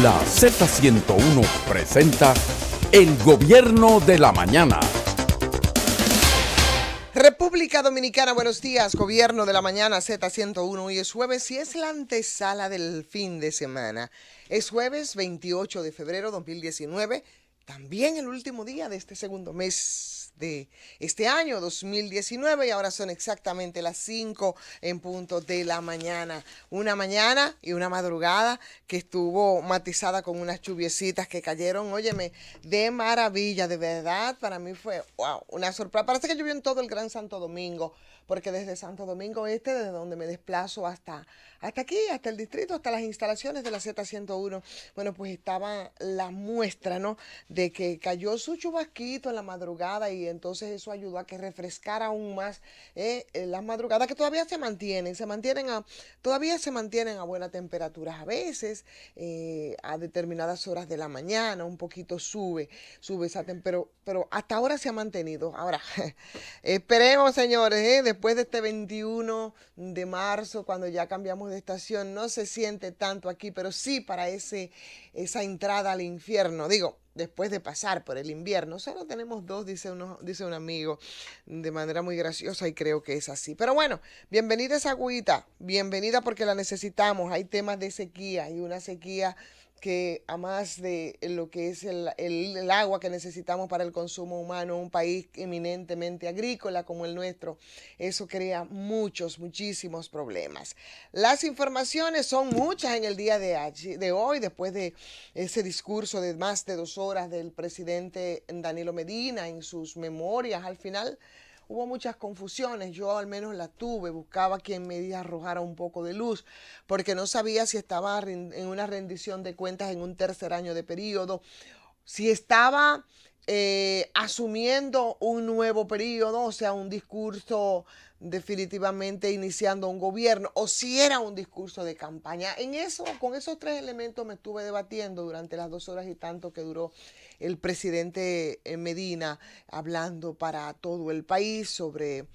La Z101 presenta El Gobierno de la Mañana. República Dominicana, buenos días, Gobierno de la Mañana, Z101. Hoy es jueves y es la antesala del fin de semana. Es jueves 28 de febrero 2019, también el último día de este segundo mes de este año 2019 y ahora son exactamente las 5 en punto de la mañana. Una mañana y una madrugada que estuvo matizada con unas lluviecitas que cayeron, óyeme, de maravilla, de verdad, para mí fue, wow, una sorpresa. Parece que llovió en todo el Gran Santo Domingo, porque desde Santo Domingo Este, desde donde me desplazo hasta aquí, hasta el distrito, hasta las instalaciones de la Z101, bueno, pues estaba la muestra, ¿no?, de que cayó su chubasquito en la madrugada y entonces eso ayudó a que refrescara aún más las madrugadas que todavía todavía se mantienen a buena temperatura a veces, a determinadas horas de la mañana, un poquito sube esa temperatura, pero hasta ahora se ha mantenido. Ahora, esperemos, señores, después de este 21 de marzo, cuando ya cambiamos de estación, no se siente tanto aquí, pero sí para esa entrada al infierno, digo, después de pasar por el invierno. Solo tenemos dos, dice un amigo, de manera muy graciosa, y creo que es así. Pero bueno, bienvenida esa agüita, bienvenida porque la necesitamos. Hay temas de sequía y una sequía que, a más de lo que es el agua que necesitamos para el consumo humano, un país eminentemente agrícola como el nuestro, eso crea muchísimos problemas. Las informaciones son muchas en el día de hoy, después de ese discurso de más de 2 horas del presidente Danilo Medina en sus memorias. Al final hubo muchas confusiones, yo al menos las tuve, buscaba quien me arrojara un poco de luz, porque no sabía si estaba en una rendición de cuentas en un tercer año de periodo, si estaba asumiendo un nuevo periodo, o sea, un discurso definitivamente iniciando un gobierno, o si era un discurso de campaña. Con esos 3 elementos me estuve debatiendo durante las 2 horas y tanto que duró el presidente Medina hablando para todo el país sobre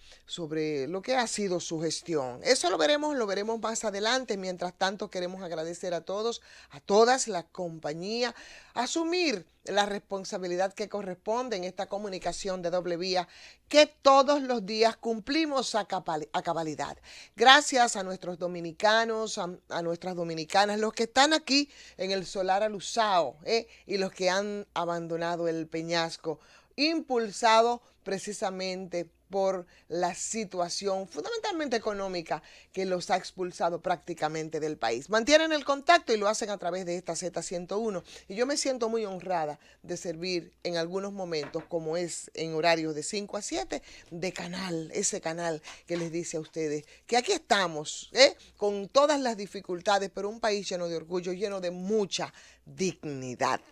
lo que ha sido su gestión. Eso lo veremos más adelante. Mientras tanto, queremos agradecer a todos, a todas las compañías, asumir la responsabilidad que corresponde en esta comunicación de doble vía que todos los días cumplimos a cabalidad. Gracias a nuestros dominicanos, a nuestras dominicanas, los que están aquí en el Solar Alusao, y los que han abandonado el Peñasco, impulsado precisamente por la situación fundamentalmente económica que los ha expulsado prácticamente del país. Mantienen el contacto y lo hacen a través de esta Z101. Y yo me siento muy honrada de servir en algunos momentos, como es en horarios de 5 a 7, de ese canal que les dice a ustedes que aquí estamos, con todas las dificultades, pero un país lleno de orgullo, lleno de mucha dignidad.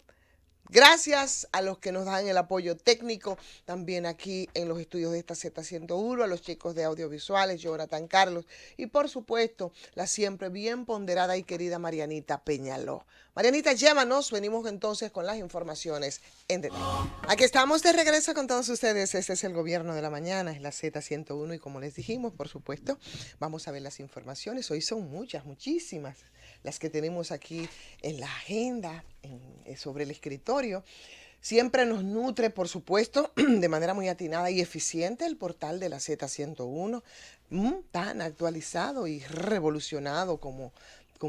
Gracias a los que nos dan el apoyo técnico, también aquí en los estudios de esta Z101, a los chicos de audiovisuales, Jonathan Carlos, y por supuesto, la siempre bien ponderada y querida Marianita Peñaló. Marianita, llévanos, venimos entonces con las informaciones en detalle. Aquí estamos de regreso con todos ustedes. Este es el Gobierno de la Mañana, es la Z101, y como les dijimos, por supuesto, vamos a ver las informaciones. Hoy son muchísimas las que tenemos aquí en la agenda, sobre el escritorio. Siempre nos nutre, por supuesto, de manera muy atinada y eficiente el portal de la Z101, tan actualizado y revolucionado como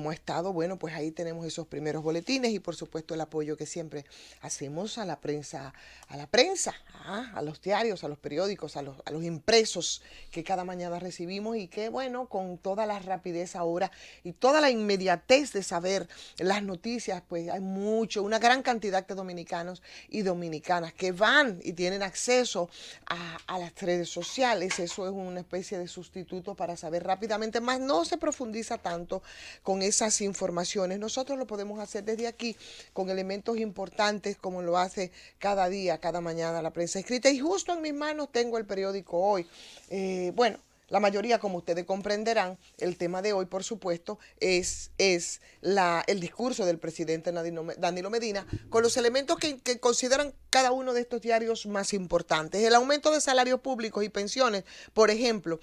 ha estado. Bueno, pues ahí tenemos esos primeros boletines y por supuesto el apoyo que siempre hacemos a la prensa, a los diarios, a los periódicos, a los impresos que cada mañana recibimos, y que, bueno, con toda la rapidez ahora y toda la inmediatez de saber las noticias, pues hay una gran cantidad de dominicanos y dominicanas que van y tienen acceso a las redes sociales. Eso es una especie de sustituto para saber rápidamente, más no se profundiza tanto con esas informaciones. Nosotros lo podemos hacer desde aquí con elementos importantes, como lo hace cada día, cada mañana la prensa escrita. Y justo en mis manos tengo el periódico Hoy. Bueno, la mayoría, como ustedes comprenderán, el tema de hoy, por supuesto, es el discurso del presidente Danilo Medina, con los elementos que consideran cada uno de estos diarios más importantes. El aumento de salarios públicos y pensiones, por ejemplo,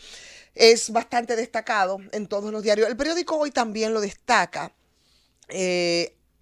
es bastante destacado en todos los diarios. El periódico Hoy también lo destaca.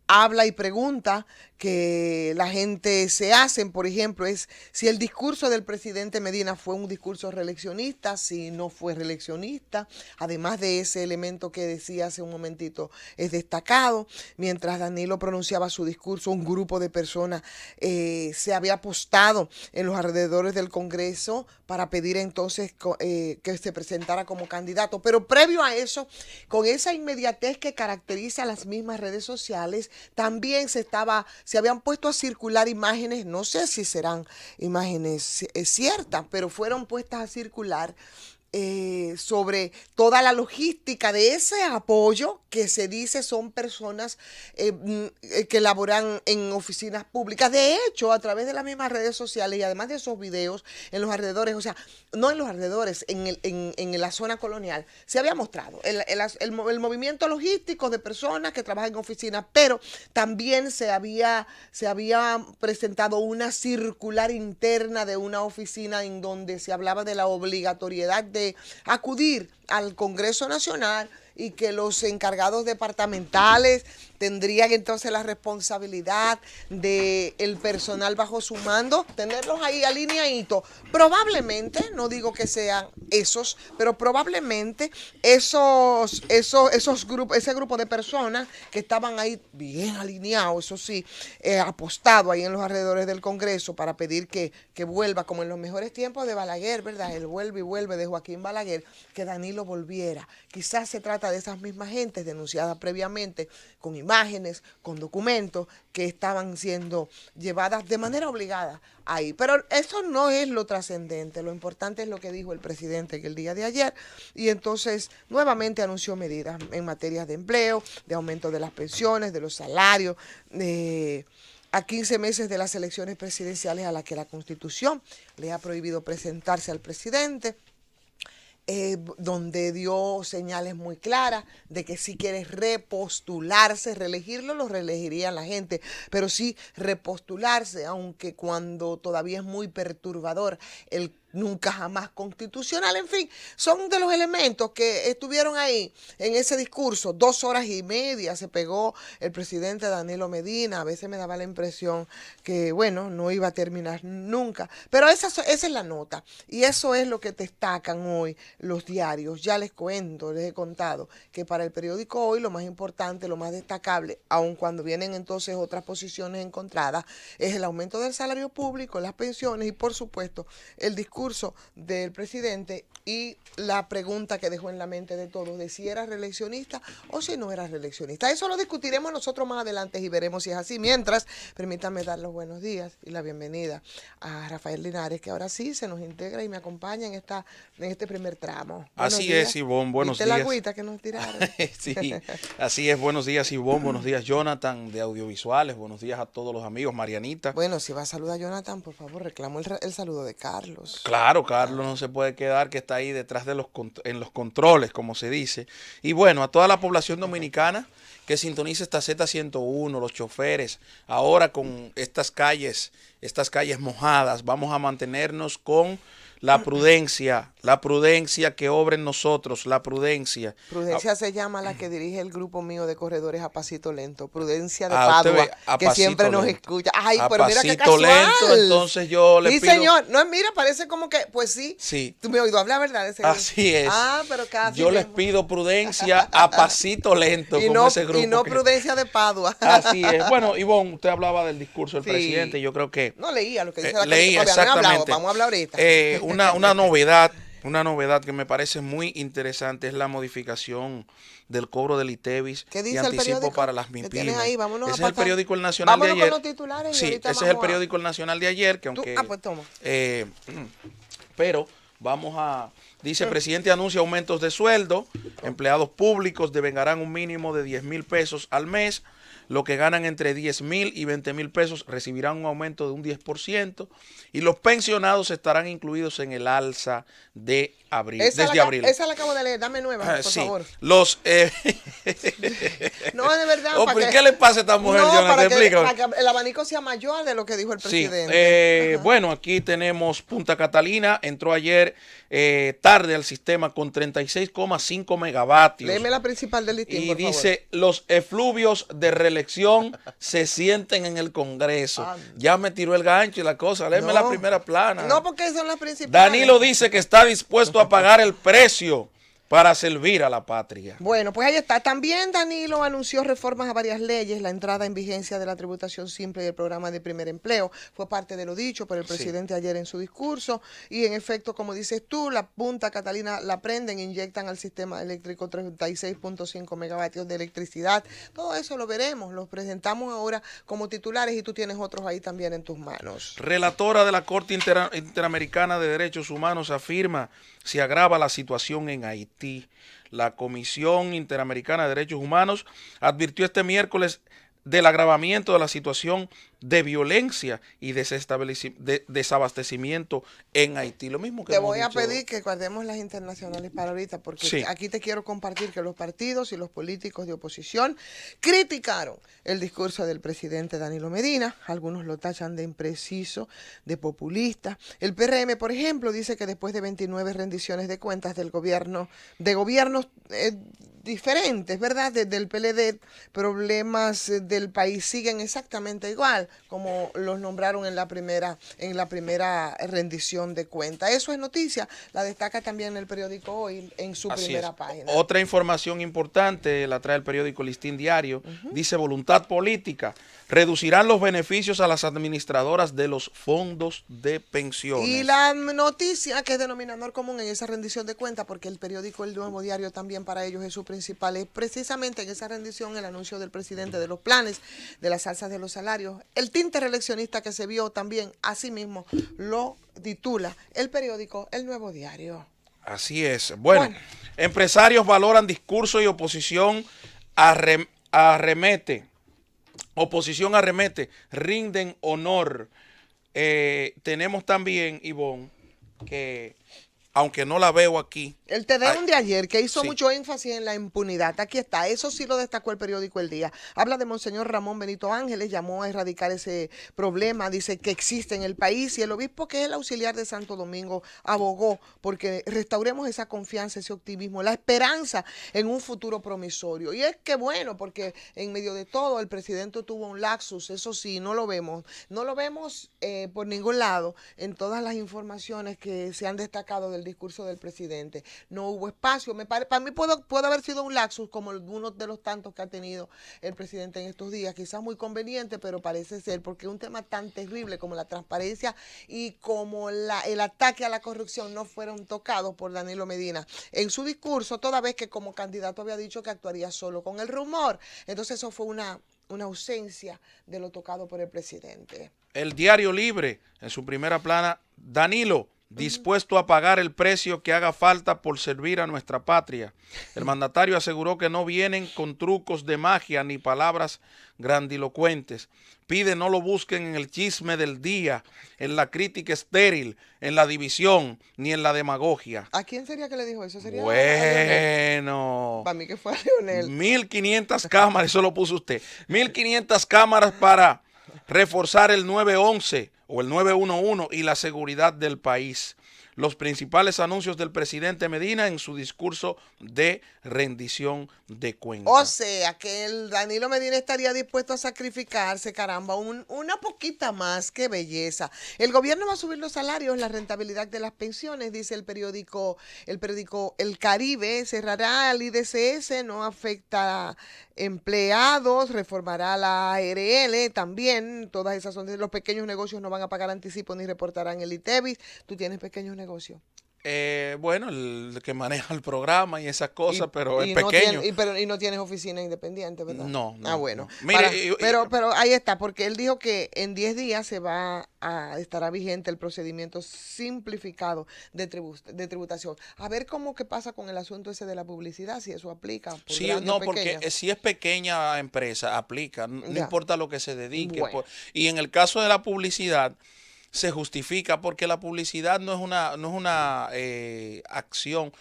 habla y pregunta que la gente se hacen, por ejemplo, es si el discurso del presidente Medina fue un discurso reeleccionista, si no fue reeleccionista, además de ese elemento que decía hace un momentito es destacado. Mientras Danilo pronunciaba su discurso, un grupo de personas se había apostado en los alrededores del Congreso para pedir entonces que se presentara como candidato. Pero previo a eso, con esa inmediatez que caracteriza a las mismas redes sociales, también se habían puesto a circular imágenes, no sé si serán imágenes ciertas, pero fueron puestas a circular sobre toda la logística de ese apoyo que se dice son personas que laboran en oficinas públicas. De hecho, a través de las mismas redes sociales y además de esos videos en los alrededores, o sea, no en los alrededores, en la zona colonial, se había mostrado el movimiento logístico de personas que trabajan en oficinas, pero también se había presentado una circular interna de una oficina en donde se hablaba de la obligatoriedad de acudir al Congreso Nacional y que los encargados departamentales tendrían entonces la responsabilidad del personal bajo su mando, tenerlos ahí alineaditos. Probablemente, no digo que sean esos, pero probablemente ese grupo de personas que estaban ahí bien alineados, eso sí, apostado ahí en los alrededores del Congreso para pedir que vuelva, como en los mejores tiempos de Balaguer, ¿verdad? El vuelve y vuelve de Joaquín Balaguer, que Danilo volviera. Quizás se trata de esas mismas gentes denunciadas previamente con imágenes, con documentos que estaban siendo llevadas de manera obligada ahí. Pero eso no es lo trascendente, lo importante es lo que dijo el presidente el día de ayer y entonces nuevamente anunció medidas en materia de empleo, de aumento de las pensiones, de los salarios, a 15 meses de las elecciones presidenciales a las que la Constitución le ha prohibido presentarse al presidente. Donde dio señales muy claras de que si quiere repostularse, reelegirlo, lo reelegiría la gente, pero sí repostularse, aunque cuando todavía es muy perturbador el nunca jamás constitucional. En fin, son de los elementos que estuvieron ahí en ese discurso. 2 horas y media se pegó el presidente Danilo Medina. A veces me daba la impresión que, bueno, no iba a terminar nunca. Pero esa es la nota. Y eso es lo que destacan hoy los diarios. Ya les cuento, les he contado que para el periódico Hoy lo más importante, lo más destacable, aun cuando vienen entonces otras posiciones encontradas, es el aumento del salario público, las pensiones y, por supuesto, el discurso del presidente y la pregunta que dejó en la mente de todos de si era reeleccionista o si no era reeleccionista. Eso lo discutiremos nosotros más adelante y veremos si es así. Mientras, permítanme dar los buenos días y la bienvenida a Rafael Linares, que ahora sí se nos integra y me acompaña en este primer tramo. Así es, Ivonne, buenos días. La agüita que nos tiraron. Sí, así es, buenos días, Ivonne, buenos días, Jonathan, de Audiovisuales, buenos días a todos los amigos, Marianita. Bueno, si va a saludar a Jonathan, por favor, reclamo el saludo de Carlos. Claro, Carlos no se puede quedar, que está ahí detrás de en los controles, como se dice. Y bueno, a toda la población dominicana que sintoniza esta Z101, los choferes, ahora con estas calles mojadas, vamos a mantenernos con la prudencia que obra en nosotros, la prudencia. Prudencia se llama la que dirige el grupo mío de corredores a pasito lento. Prudencia de Padua, que siempre nos escucha. Ay, pero mira qué casual. Lento, entonces yo le pido. Sí, señor. No, mira, parece como que, pues sí. Sí. Tú me has oído hablar, ¿verdad? Así es. Ah, pero casi. Yo les pido prudencia a pasito lento con ese grupo. Y no prudencia de Padua. Así es. Bueno, Ivonne, usted hablaba del discurso del presidente. Yo creo que. No leía lo que dice la leía exactamente. Vamos a hablar ahorita. Una novedad que me parece muy interesante es la modificación del cobro del ITEVIS y anticipo para las MIPYMES. Ese es el periódico El Nacional de ayer. Vámonos con los titulares. Sí, ese es el periódico El Nacional de ayer, que aunque... pues toma. Pero vamos a... Dice, presidente anuncia aumentos de sueldo, empleados públicos devengarán un mínimo de 10,000 pesos al mes. Los que ganan entre 10,000 y 20,000 pesos recibirán un aumento de un 10% y los pensionados estarán incluidos en el alza de abril, desde abril. Esa la acabo de leer, dame nueva, por sí. favor. Los no, de verdad. Oh, ¿pero qué le pasa a esta mujer, No, Jonathan? para ¿Te explica? para que el abanico sea mayor de lo que dijo el Sí, presidente. bueno, aquí tenemos Punta Catalina, entró ayer tarde al sistema con 36,5 megavatios. Léeme la principal del listín, Y por dice, los efluvios de reelección se sienten en el Congreso. Ya me tiró el gancho y la cosa, léeme la primera plana. No, porque son las principales. Danilo dice que está dispuesto a pagar el precio para servir a la patria. Bueno, pues ahí está. También Danilo anunció reformas a varias leyes, la entrada en vigencia de la tributación simple y el programa de primer empleo. Fue parte de lo dicho por el presidente ayer en su discurso. Y en efecto, como dices tú, la Punta Catalina la prenden, inyectan al sistema eléctrico 36,5 megavatios de electricidad. Todo eso lo veremos, lo presentamos ahora como titulares y tú tienes otros ahí también en tus manos. Relatora de la Corte Interamericana de Derechos Humanos afirma se agrava la situación en Haití. La Comisión Interamericana de Derechos Humanos advirtió este miércoles del agravamiento de la situación de violencia y desabastecimiento en Haití. Lo mismo que te hemos voy a dicho. pedir que guardemos las internacionales para ahorita, porque aquí te quiero compartir que los partidos y los políticos de oposición criticaron el discurso del presidente Danilo Medina. Algunos lo tachan de impreciso, de populista. El PRM, por ejemplo, dice que después de 29 rendiciones de cuentas del gobierno, de gobiernos diferentes, ¿verdad? Desde el PLD, problemas del país siguen exactamente igual como los nombraron en la primera rendición de cuentas. Eso es noticia, la destaca también el periódico Hoy en su primera página. Otra información importante la trae el periódico Listín Diario, dice voluntad política, reducirán los beneficios a las administradoras de los fondos de pensiones. Y la noticia que es denominador común en esa rendición de cuentas, porque el periódico El Nuevo Diario también para ellos es su principal, es precisamente en esa rendición el anuncio del presidente de los planes, de las alzas de los salarios, el tinte reeleccionista que se vio también, así mismo lo titula el periódico El Nuevo Diario. Así es. Bueno, empresarios valoran discurso y oposición arremete. Oposición arremete, rinden honor. Tenemos también, Ivonne, que aunque no la veo aquí. El TDUM de ayer, que hizo mucho énfasis en la impunidad, aquí está, eso sí lo destacó el periódico El Día. Habla de Monseñor Ramón Benito Ángeles, llamó a erradicar ese problema, dice que existe en el país, y el obispo, que es el auxiliar de Santo Domingo, abogó porque restauremos esa confianza, ese optimismo, la esperanza en un futuro promisorio. Y es que bueno, porque en medio de todo el presidente tuvo un lapsus, eso sí, no lo vemos por ningún lado en todas las informaciones que se han destacado del discurso del presidente. No hubo espacio. Para mí puede haber sido un lapsus como uno de los tantos que ha tenido el presidente en estos días. Quizás muy conveniente, pero parece ser, porque un tema tan terrible como la transparencia y como el ataque a la corrupción no fueron tocados por Danilo Medina en su discurso, toda vez que como candidato había dicho que actuaría solo con el rumor. Entonces eso fue una ausencia de lo tocado por el presidente. El Diario Libre, en su primera plana, Danilo dispuesto a pagar el precio que haga falta por servir a nuestra patria. El mandatario aseguró que no vienen con trucos de magia ni palabras grandilocuentes. Pide no lo busquen en el chisme del día, en la crítica estéril, en la división, ni en la demagogia. ¿A quién sería que le dijo eso? ¿Sería bueno, para mí que fue a Leonel. 1.500 cámaras, eso lo puso usted. 1.500 cámaras para reforzar el 911 o el 911 y la seguridad del país. Los principales anuncios del presidente Medina en su discurso de rendición de cuentas. O sea, que el Danilo Medina estaría dispuesto a sacrificarse, caramba, una poquita más, qué belleza. El gobierno va a subir los salarios, la rentabilidad de las pensiones, dice el periódico El Caribe, cerrará el IDCS, no afecta a empleados, reformará la ARL también, todas esas son de los pequeños negocios, no van a pagar anticipo ni reportarán el ITEVIS. ¿Tú tienes pequeños negocios? Bueno, el que maneja el programa y esas cosas, pero es pequeño. Y no tienes oficina independiente, ¿verdad? No. Bueno. No. Mire, pero ahí está, porque él dijo que en 10 días estará vigente el procedimiento simplificado de tributación. A ver cómo que pasa con el asunto ese de la publicidad, si eso aplica. Sí, no, porque si es pequeña empresa, aplica, no importa lo que se dedique. Bueno. Y en el caso de la publicidad, se justifica porque la publicidad no es una acción,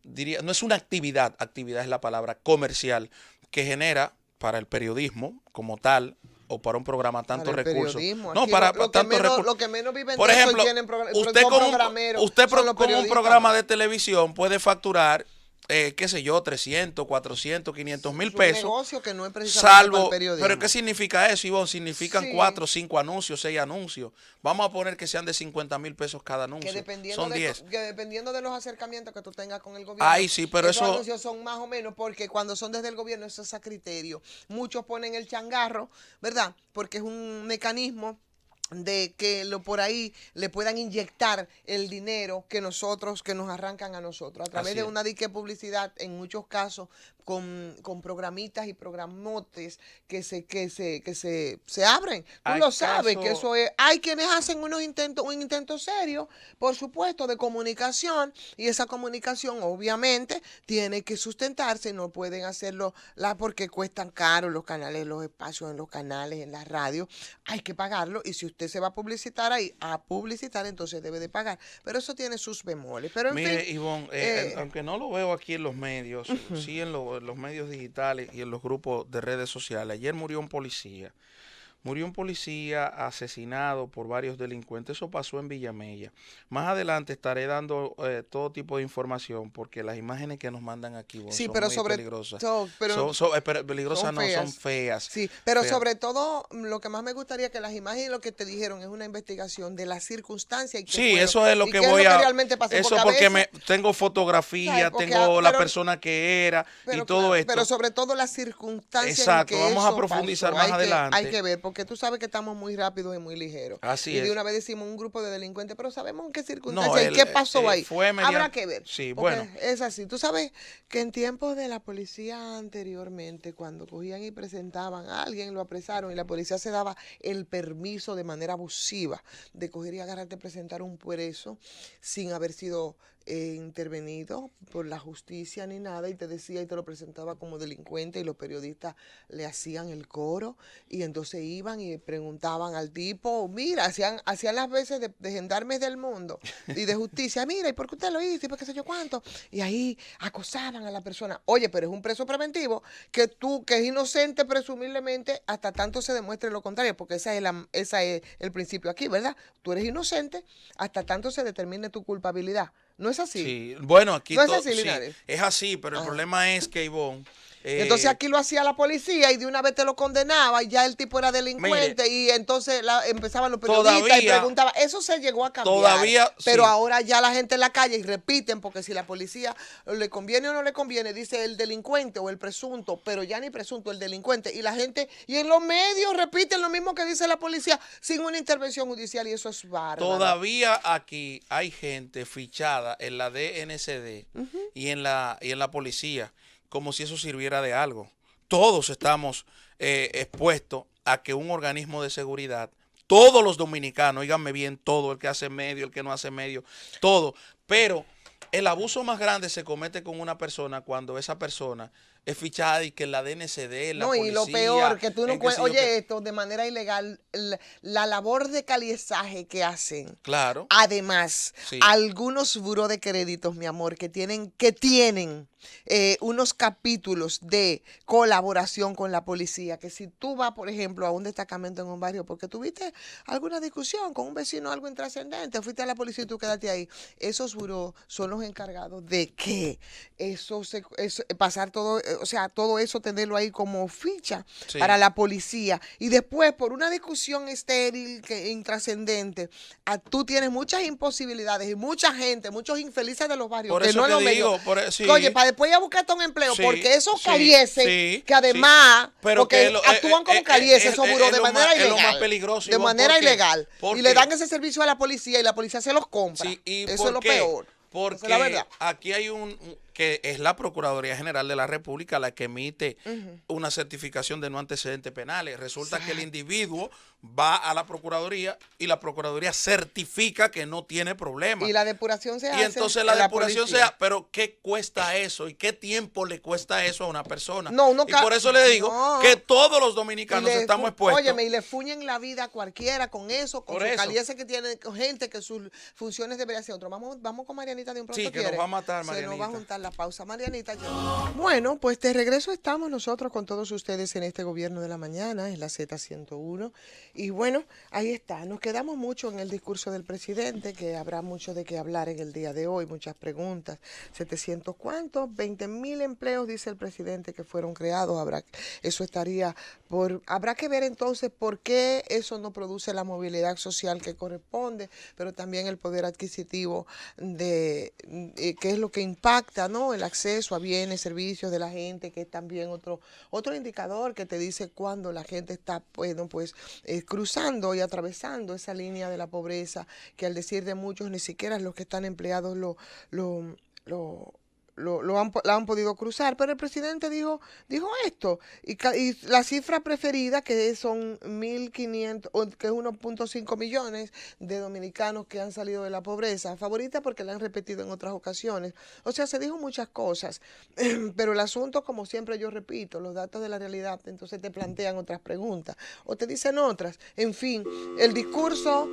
no es una actividad es la palabra, comercial, que genera para el periodismo como tal, o para un programa tantos Para el recursos. periodismo. No, Aquí para lo que tantos menos, recursos. lo que menos viven Por de eso ejemplo, tienen usted son con programeros, usted son los con un periodistas. programa de televisión puede facturar, qué sé yo, 300, 400, 500 mil Es un pesos. negocio que no es precisamente para el Salvo, periodismo. pero ¿qué significa eso, Ivonne? Significan Sí. 4, 5 anuncios, 6 anuncios. Vamos a poner que sean de 50,000 pesos cada anuncio. Son 10. Que dependiendo de los acercamientos que tú tengas con el gobierno. Ay, sí, pero esos eso... anuncios son más o menos porque cuando son desde el gobierno eso es a criterio. Muchos ponen el changarro, ¿verdad? Porque es un mecanismo de que por ahí le puedan inyectar el dinero que nos arrancan a nosotros a través Así de es. una dique publicidad, en muchos casos con programitas y programotes que se abren. Tú lo sabes que eso es. Hay quienes hacen un intento serio, por supuesto, de comunicación, y esa comunicación obviamente tiene que sustentarse, no pueden hacerlo porque cuestan caro los canales, los espacios en los canales, en la radio, hay que pagarlo, y si usted se va a publicitar ahí, entonces debe de pagar. Pero eso tiene sus bemoles. Pero en Mire, fin, Ivonne, aunque no lo veo aquí en los medios, sí en los medios digitales y en los grupos de redes sociales. Ayer murió un policía. Murió un policía asesinado por varios delincuentes. Eso pasó en Villamella. Más adelante estaré dando todo tipo de información porque las imágenes que nos mandan aquí sí, son pero muy sobre peligrosas. pero Peligrosas son no, feas. son feas. Sí, pero feas. sobre todo lo que más me gustaría que las imágenes, lo que te dijeron, es una investigación de las circunstancias. Sí, eso es lo que voy a... Eso porque tengo fotografía, tengo la persona que era y todo esto. Pero sobre todo las circunstancias. Exacto, en que vamos eso a profundizar pasó. más adelante. Hay que ver, porque tú sabes que estamos muy rápidos y muy ligeros. Así y de es. una vez decimos un grupo de delincuentes, pero sabemos en qué circunstancias y qué pasó ahí. Habrá que ver. Sí, bueno. Es así. Tú sabes que en tiempos de la policía anteriormente, cuando cogían y presentaban a alguien, lo apresaron y la policía se daba el permiso de manera abusiva de coger y agarrarte, presentar un preso sin haber sido intervenido por la justicia ni nada, y te decía y te lo presentaba como delincuente, y los periodistas le hacían el coro y entonces iban y preguntaban al tipo, mira, hacían las veces de gendarmes del mundo y de justicia, mira, ¿y por qué usted lo hizo? ¿Y por qué sé yo cuánto? Y ahí acosaban a la persona. Oye, pero es un preso preventivo que es inocente presumiblemente hasta tanto se demuestre lo contrario, porque esa es el principio aquí, ¿verdad? Tú eres inocente hasta tanto se determine tu culpabilidad. ¿No es así? Sí, bueno, aquí no es así, Linares. Sí, es así, pero el problema es que, Ivonne... entonces aquí lo hacía la policía y de una vez te lo condenaba y ya el tipo era delincuente. Mire, y entonces empezaban los periodistas y preguntaban. Eso se llegó a cambiar. Todavía, pero sí. Ahora ya la gente en la calle y repiten, porque si la policía le conviene o no le conviene, dice el delincuente o el presunto, pero ya ni presunto, el delincuente. Y la gente, y en los medios repiten lo mismo que dice la policía sin una intervención judicial, y eso es bárbaro. Todavía aquí hay gente fichada en la DNCD y en la policía, como si eso sirviera de algo. Todos estamos expuestos a que un organismo de seguridad, todos los dominicanos, oíganme bien, todo, el que hace medio, el que no hace medio, todo, pero el abuso más grande se comete con una persona cuando esa persona es fichada y que la DNCD, la policía... y lo peor, que tú no puedes... Oye, esto, de manera ilegal, la labor de caliezaje que hacen. Claro. Además, algunos buró de créditos, mi amor, que tienen unos capítulos de colaboración con la policía, que si tú vas, por ejemplo, a un destacamento en un barrio porque tuviste alguna discusión con un vecino, algo intrascendente, fuiste a la policía y tú quedaste ahí, esos buró son los encargados de que pasar todo, o sea, todo eso tenerlo ahí como ficha para la policía, y después por una discusión estéril, intrascendente, tú tienes muchas imposibilidades y mucha gente, muchos infelices de los barrios, por que eso no te lo digo, oye, para después ir a buscarte un empleo, porque esos calieses, que además, porque actúan como calieses, esos buró de manera ilegal. Es lo más peligroso. De manera ilegal. Y le dan ese servicio a la policía y la policía se los compra. Eso es lo peor. Porque la verdad. Aquí hay que es la Procuraduría General de la República la que emite una certificación de no antecedentes penales. Resulta que el individuo va a la Procuraduría y la Procuraduría certifica que no tiene problema. Y la depuración se hace. Y entonces la depuración se hace. Pero ¿qué cuesta eso? ¿Y qué tiempo le cuesta eso a una persona? Y por eso le digo que todos los dominicanos estamos expuestos. Óyeme, y le fuñen la vida a cualquiera con eso, con su caliese que tiene gente, que sus funciones deberían ser otro. Vamos con Marianita de un pronto. Sí, que nos va a matar, Marianita. Se nos va a juntar la la pausa, Marianita. Bueno, pues de regreso estamos nosotros con todos ustedes en este Gobierno de la Mañana, en la Z101. Y bueno, ahí está. Nos quedamos mucho en el discurso del presidente, que habrá mucho de qué hablar en el día de hoy, muchas preguntas. 700 ¿cuántos? 20,000 empleos, dice el presidente, que fueron creados. Eso estaría habrá que ver entonces por qué eso no produce la movilidad social que corresponde, pero también el poder adquisitivo de qué es lo que impacta, ¿no? El acceso a bienes, servicios de la gente, que es también otro indicador que te dice cuando la gente está, bueno, pues cruzando y atravesando esa línea de la pobreza, que al decir de muchos ni siquiera los que están empleados la han podido cruzar, pero el presidente dijo esto, y la cifra preferida, que son 1.500, que es 1.5 millones de dominicanos que han salido de la pobreza, favorita porque la han repetido en otras ocasiones. O sea, se dijo muchas cosas, pero el asunto, como siempre yo repito, los datos de la realidad, entonces te plantean otras preguntas, o te dicen otras. En fin, el discurso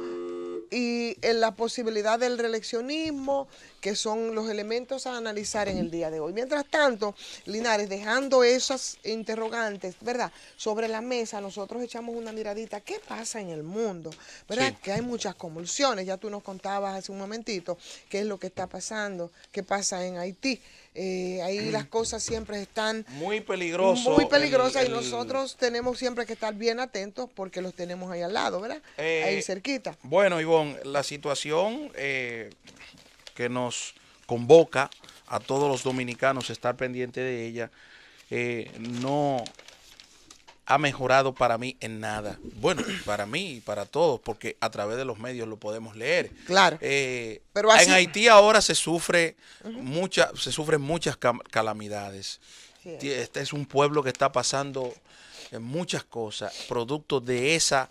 y en la posibilidad del reeleccionismo, que son los elementos a analizar en el día de hoy. Mientras tanto, Linares, dejando esas interrogantes, ¿verdad?, sobre la mesa, nosotros echamos una miradita. ¿Qué pasa en el mundo? ¿Verdad? Sí. Que hay muchas convulsiones. Ya tú nos contabas hace un momentito qué es lo que está pasando, qué pasa en Haití. Ahí las cosas siempre están muy peligrosas y nosotros tenemos siempre que estar bien atentos porque los tenemos ahí al lado, ¿verdad? Ahí cerquita. Bueno, Ivonne, la situación que nos convoca a todos los dominicanos a estar pendiente de ella no ha mejorado para mí en nada. Bueno, para mí y para todos, porque a través de los medios lo podemos leer. Claro. Pero así, en Haití ahora se sufren muchas calamidades. Sí. Este es un pueblo que está pasando muchas cosas, producto de esa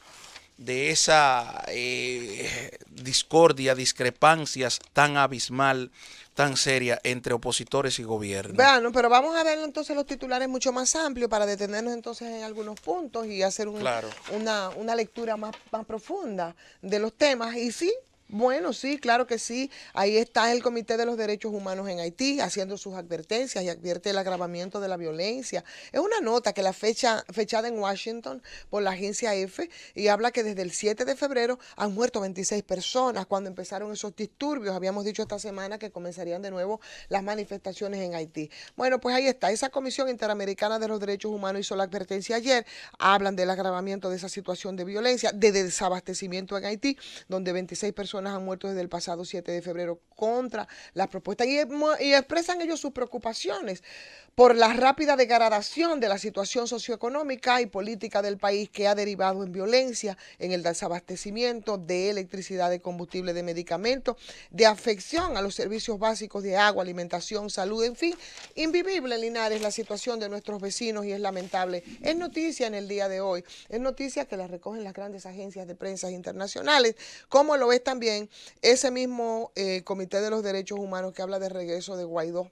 discordia, discrepancias tan abismal, tan seria entre opositores y gobierno. Bueno, pero vamos a ver entonces los titulares mucho más amplios para detenernos entonces en algunos puntos y hacer una lectura más profunda de los temas. Y sí, bueno, sí, claro que sí. Ahí está el Comité de los Derechos Humanos en Haití haciendo sus advertencias y advierte el agravamiento de la violencia. Es una nota que fechada en Washington por la agencia EFE y habla que desde el 7 de febrero han muerto 26 personas cuando empezaron esos disturbios. Habíamos dicho esta semana que comenzarían de nuevo las manifestaciones en Haití. Bueno, pues ahí está. Esa Comisión Interamericana de los Derechos Humanos hizo la advertencia ayer. Hablan del agravamiento de esa situación de violencia, de desabastecimiento en Haití, donde 26 personas han muerto desde el pasado 7 de febrero contra las propuestas y expresan ellos sus preocupaciones por la rápida degradación de la situación socioeconómica y política del país que ha derivado en violencia, en el desabastecimiento de electricidad, de combustible, de medicamentos, de afección a los servicios básicos de agua, alimentación, salud, en fin, invivible, Linares, la situación de nuestros vecinos y es lamentable. Es noticia en el día de hoy, es noticia que la recogen las grandes agencias de prensa internacionales, como lo es también ese mismo Comité de los Derechos Humanos que habla de regreso de Guaidó,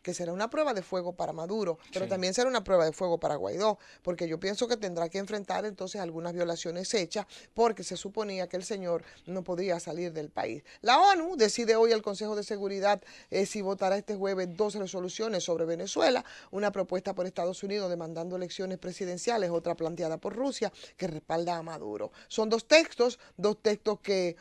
que será una prueba de fuego para Maduro, pero también será una prueba de fuego para Guaidó, porque yo pienso que tendrá que enfrentar entonces algunas violaciones hechas, porque se suponía que el señor no podía salir del país. La ONU decide hoy el Consejo de Seguridad si votará este jueves 2 resoluciones sobre Venezuela, una propuesta por Estados Unidos demandando elecciones presidenciales, otra planteada por Rusia que respalda a Maduro. Son dos textos que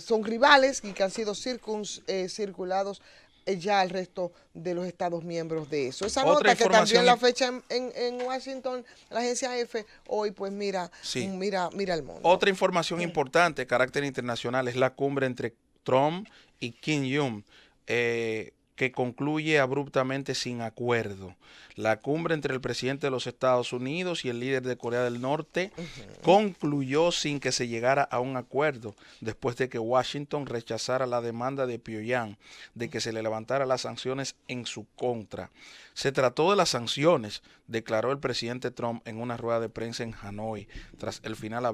son rivales y que han sido circulados ya al resto de los estados miembros de eso. Esa nota que también la fecha en Washington, la agencia EFE, hoy pues mira el mundo. Otra información importante de carácter internacional es la cumbre entre Trump y Kim Jong, que concluye abruptamente sin acuerdo. La cumbre entre el presidente de los Estados Unidos y el líder de Corea del Norte concluyó sin que se llegara a un acuerdo, después de que Washington rechazara la demanda de Pyongyang de que se le levantara las sanciones en su contra. Se trató de las sanciones, declaró el presidente Trump en una rueda de prensa en Hanoi, tras el final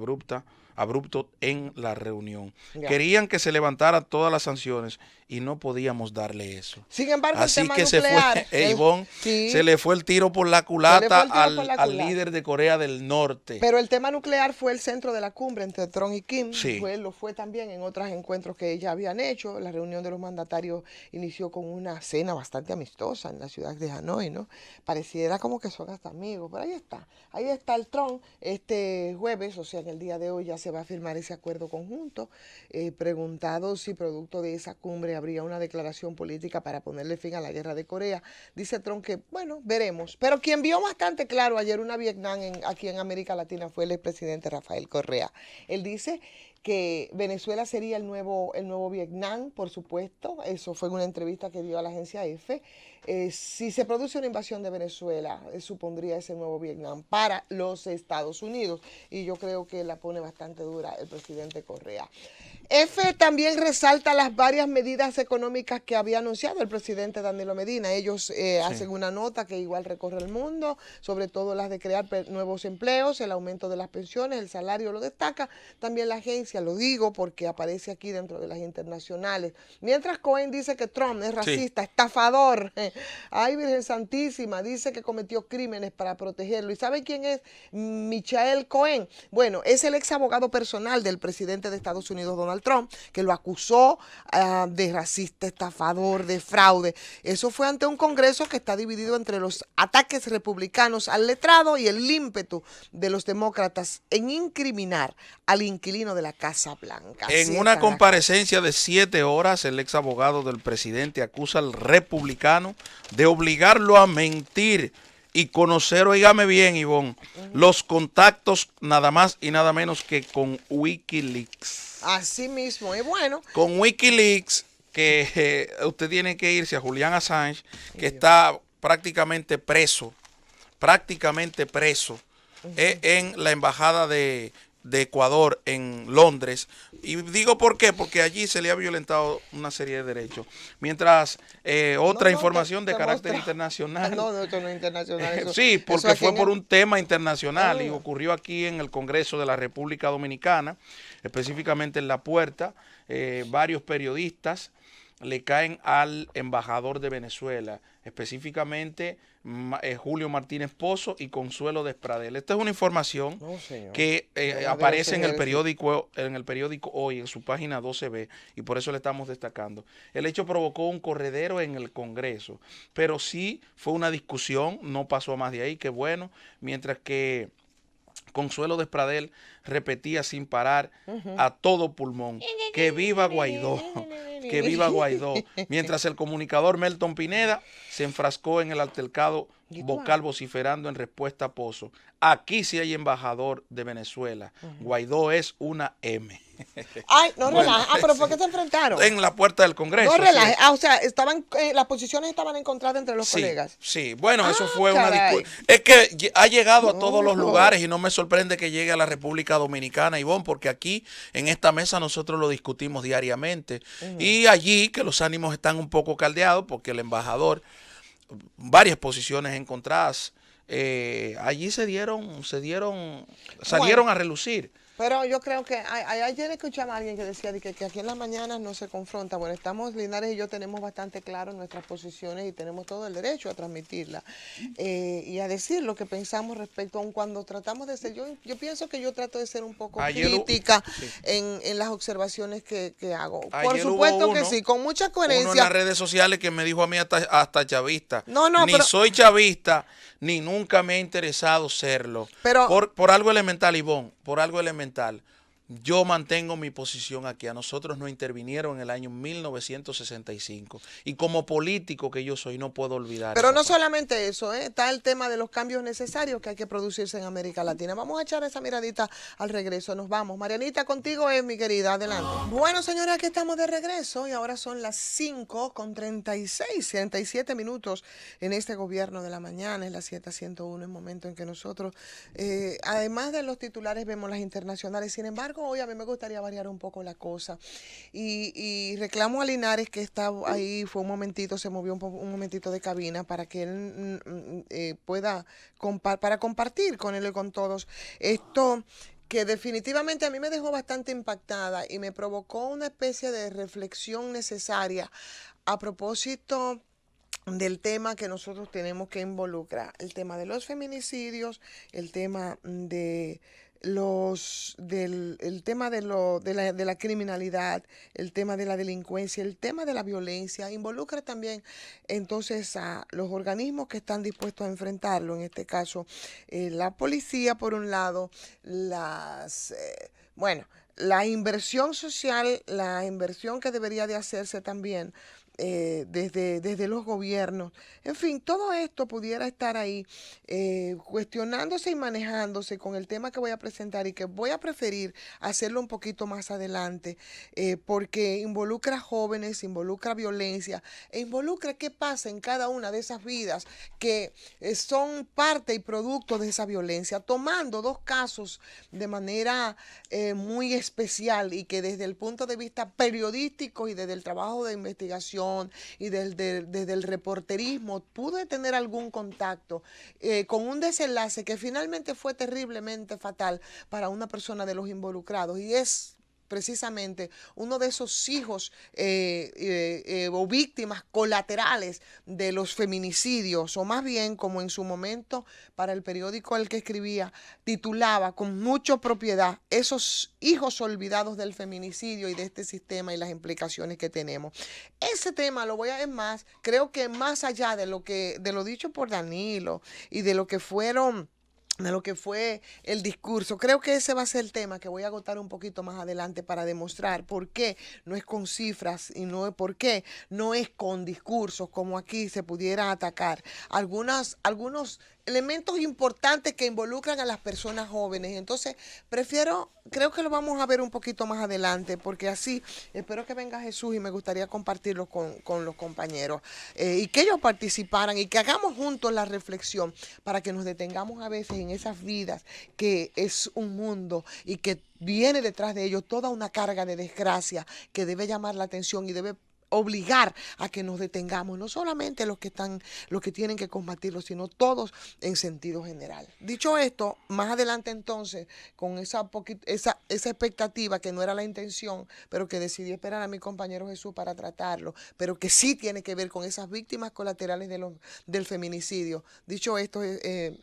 abrupto en la reunión. Ya. Querían que se levantaran todas las sanciones y no podíamos darle eso. Sin embargo, Así el tema que nuclear, se fue, Ivonne, sí, se le fue el tiro por la se le fue culata el tiro por la al culata. líder de Corea del Norte. Pero el tema nuclear fue el centro de la cumbre entre Trump y Kim. Sí. Lo fue también en otros encuentros que ya habían hecho. La reunión de los mandatarios inició con una cena bastante amistosa en la ciudad de Hanoi, ¿no? Pareciera como que son hasta amigos, pero ahí está. Ahí está el Trump. Este jueves, o sea, en el día de hoy ya se va a firmar ese acuerdo conjunto. Preguntado si producto de esa cumbre habría una declaración política para ponerle fin a la guerra de Corea, dice Trump que, bueno, veremos. Pero quien vio bastante claro ayer una Vietnam aquí en América Latina fue el expresidente Rafael Correa. Él dice que Venezuela sería el nuevo Vietnam, por supuesto. Eso fue en una entrevista que dio a la agencia EFE. Si se produce una invasión de Venezuela, supondría ese nuevo Vietnam para los Estados Unidos. Y yo creo que la pone bastante dura el presidente Correa. EFE también resalta las varias medidas económicas que había anunciado el presidente Danilo Medina. Ellos hacen una nota que igual recorre el mundo, sobre todo las de crear nuevos empleos, el aumento de las pensiones, el salario lo destaca. También la agencia, lo digo porque aparece aquí dentro de las internacionales. Mientras Cohen dice que Trump es racista, estafador. Ay, Virgen Santísima, dice que cometió crímenes para protegerlo. ¿Y sabe quién es Michael Cohen? Bueno, es el ex abogado personal del presidente de Estados Unidos, Donald Trump, que lo acusó de racista, estafador, de fraude. Eso fue ante un Congreso que está dividido entre los ataques republicanos al letrado y el ímpetu de los demócratas en incriminar al inquilino de la Casa Blanca. En una comparecencia de 7 horas, el ex abogado del presidente acusa al republicano de obligarlo a mentir y conocer, oígame bien, Ivonne, los contactos nada más y nada menos que con Wikileaks. Así mismo, es bueno. Con Wikileaks, que usted tiene que irse a Julian Assange, que está prácticamente preso en la embajada de Ecuador en Londres. Y digo por qué, porque allí se le ha violentado una serie de derechos. Mientras otra información de carácter internacional. No, esto no es internacional. Sí, porque fue por un tema internacional y ocurrió aquí en el Congreso de la República Dominicana, específicamente en La Puerta. Varios periodistas le caen al embajador de Venezuela, específicamente Julio Martínez Pozo y Consuelo Despradel. Esta es una información que aparece en el periódico Hoy, en su página 12B, y por eso le estamos destacando. El hecho provocó un corredero en el Congreso, pero sí fue una discusión, no pasó a más de ahí, que bueno, mientras que Consuelo Despradel repetía sin parar a todo pulmón, que viva Guaidó, que viva Guaidó, mientras el comunicador Melton Pineda se enfrascó en el altercado vocal vociferando en respuesta a Pozo. Aquí sí hay embajador de Venezuela, Guaidó es una M. Ay, no Bueno, relaje. ¿Pero por qué se enfrentaron? En la puerta del Congreso. No relaje. Sí. O sea, las posiciones estaban encontradas entre los colegas. Sí, bueno, eso fue caray. una discusión. Es que ha llegado a todos los lugares y no me sorprende que llegue a la República Dominicana, Ivonne, porque aquí en esta mesa nosotros lo discutimos diariamente. Y allí que los ánimos están un poco caldeados porque el embajador, varias posiciones encontradas, allí salieron a relucir. Pero yo creo que ayer escuchaba a alguien que decía que aquí en las mañanas no se confronta. Bueno, Linares y yo tenemos bastante claro nuestras posiciones y tenemos todo el derecho a transmitirla y a decir lo que pensamos respecto, aun cuando tratamos de ser, yo pienso que yo trato de ser un poco crítica en las observaciones que hago. Por supuesto que sí, con mucha coherencia. Uno en las redes sociales que me dijo a mí hasta chavista. Pero soy chavista, ni nunca me ha interesado serlo. Pero, por algo elemental, Ivonne, por algo elemental. Yo mantengo mi posición aquí. A nosotros nos intervinieron en el año 1965. Y como político que yo soy, no puedo olvidar. Pero no solamente eso, está el tema de los cambios necesarios que hay que producirse en América Latina. Vamos a echar esa miradita al regreso. Nos vamos. Marianita, contigo es, mi querida. Adelante. Bueno, señores, aquí estamos de regreso y ahora son las 5:37 minutos en este gobierno de la mañana. Es la 7:101, el momento en que nosotros, además de los titulares, vemos las internacionales. Sin embargo, hoy a mí me gustaría variar un poco la cosa y reclamo a Linares, que está ahí, fue un momentito, se movió un momentito de cabina para que él pueda para compartir con él y con todos esto que definitivamente a mí me dejó bastante impactada y me provocó una especie de reflexión necesaria a propósito del tema que nosotros tenemos que involucrar, el tema de los feminicidios, el tema de el tema de la criminalidad, el tema de la delincuencia, el tema de la violencia, involucra también entonces a los organismos que están dispuestos a enfrentarlo, en este caso la policía por un lado, bueno, la inversión social, la inversión que debería de hacerse también desde los gobiernos. En fin, todo esto pudiera estar ahí cuestionándose y manejándose con el tema que voy a presentar y que voy a preferir hacerlo un poquito más adelante porque involucra jóvenes, involucra violencia e involucra qué pasa en cada una de esas vidas que son parte y producto de esa violencia, tomando dos casos de manera muy especial y que desde el punto de vista periodístico y desde el trabajo de investigación y desde el reporterismo pude tener algún contacto con un desenlace que finalmente fue terriblemente fatal para una persona de los involucrados y es precisamente uno de esos hijos o víctimas colaterales de los feminicidios, o más bien, como en su momento para el periódico al que escribía, titulaba con mucha propiedad, esos hijos olvidados del feminicidio y de este sistema y las implicaciones que tenemos. Ese tema lo voy a, es más, creo que más allá de lo dicho por Danilo y de lo que fue el discurso. Creo que ese va a ser el tema que voy a agotar un poquito más adelante para demostrar por qué no es con cifras y por qué no es con discursos como aquí se pudiera atacar algunos elementos importantes que involucran a las personas jóvenes. Entonces, creo que lo vamos a ver un poquito más adelante, porque así espero que venga Jesús y me gustaría compartirlo con los compañeros y que ellos participaran y que hagamos juntos la reflexión para que nos detengamos a veces en esas vidas que es un mundo y que viene detrás de ellos toda una carga de desgracia que debe llamar la atención y debe obligar a que nos detengamos, no solamente los que tienen que combatirlo, sino todos en sentido general. Dicho esto, más adelante entonces, con esa expectativa que no era la intención, pero que decidí esperar a mi compañero Jesús para tratarlo, pero que sí tiene que ver con esas víctimas colaterales del feminicidio. Dicho esto,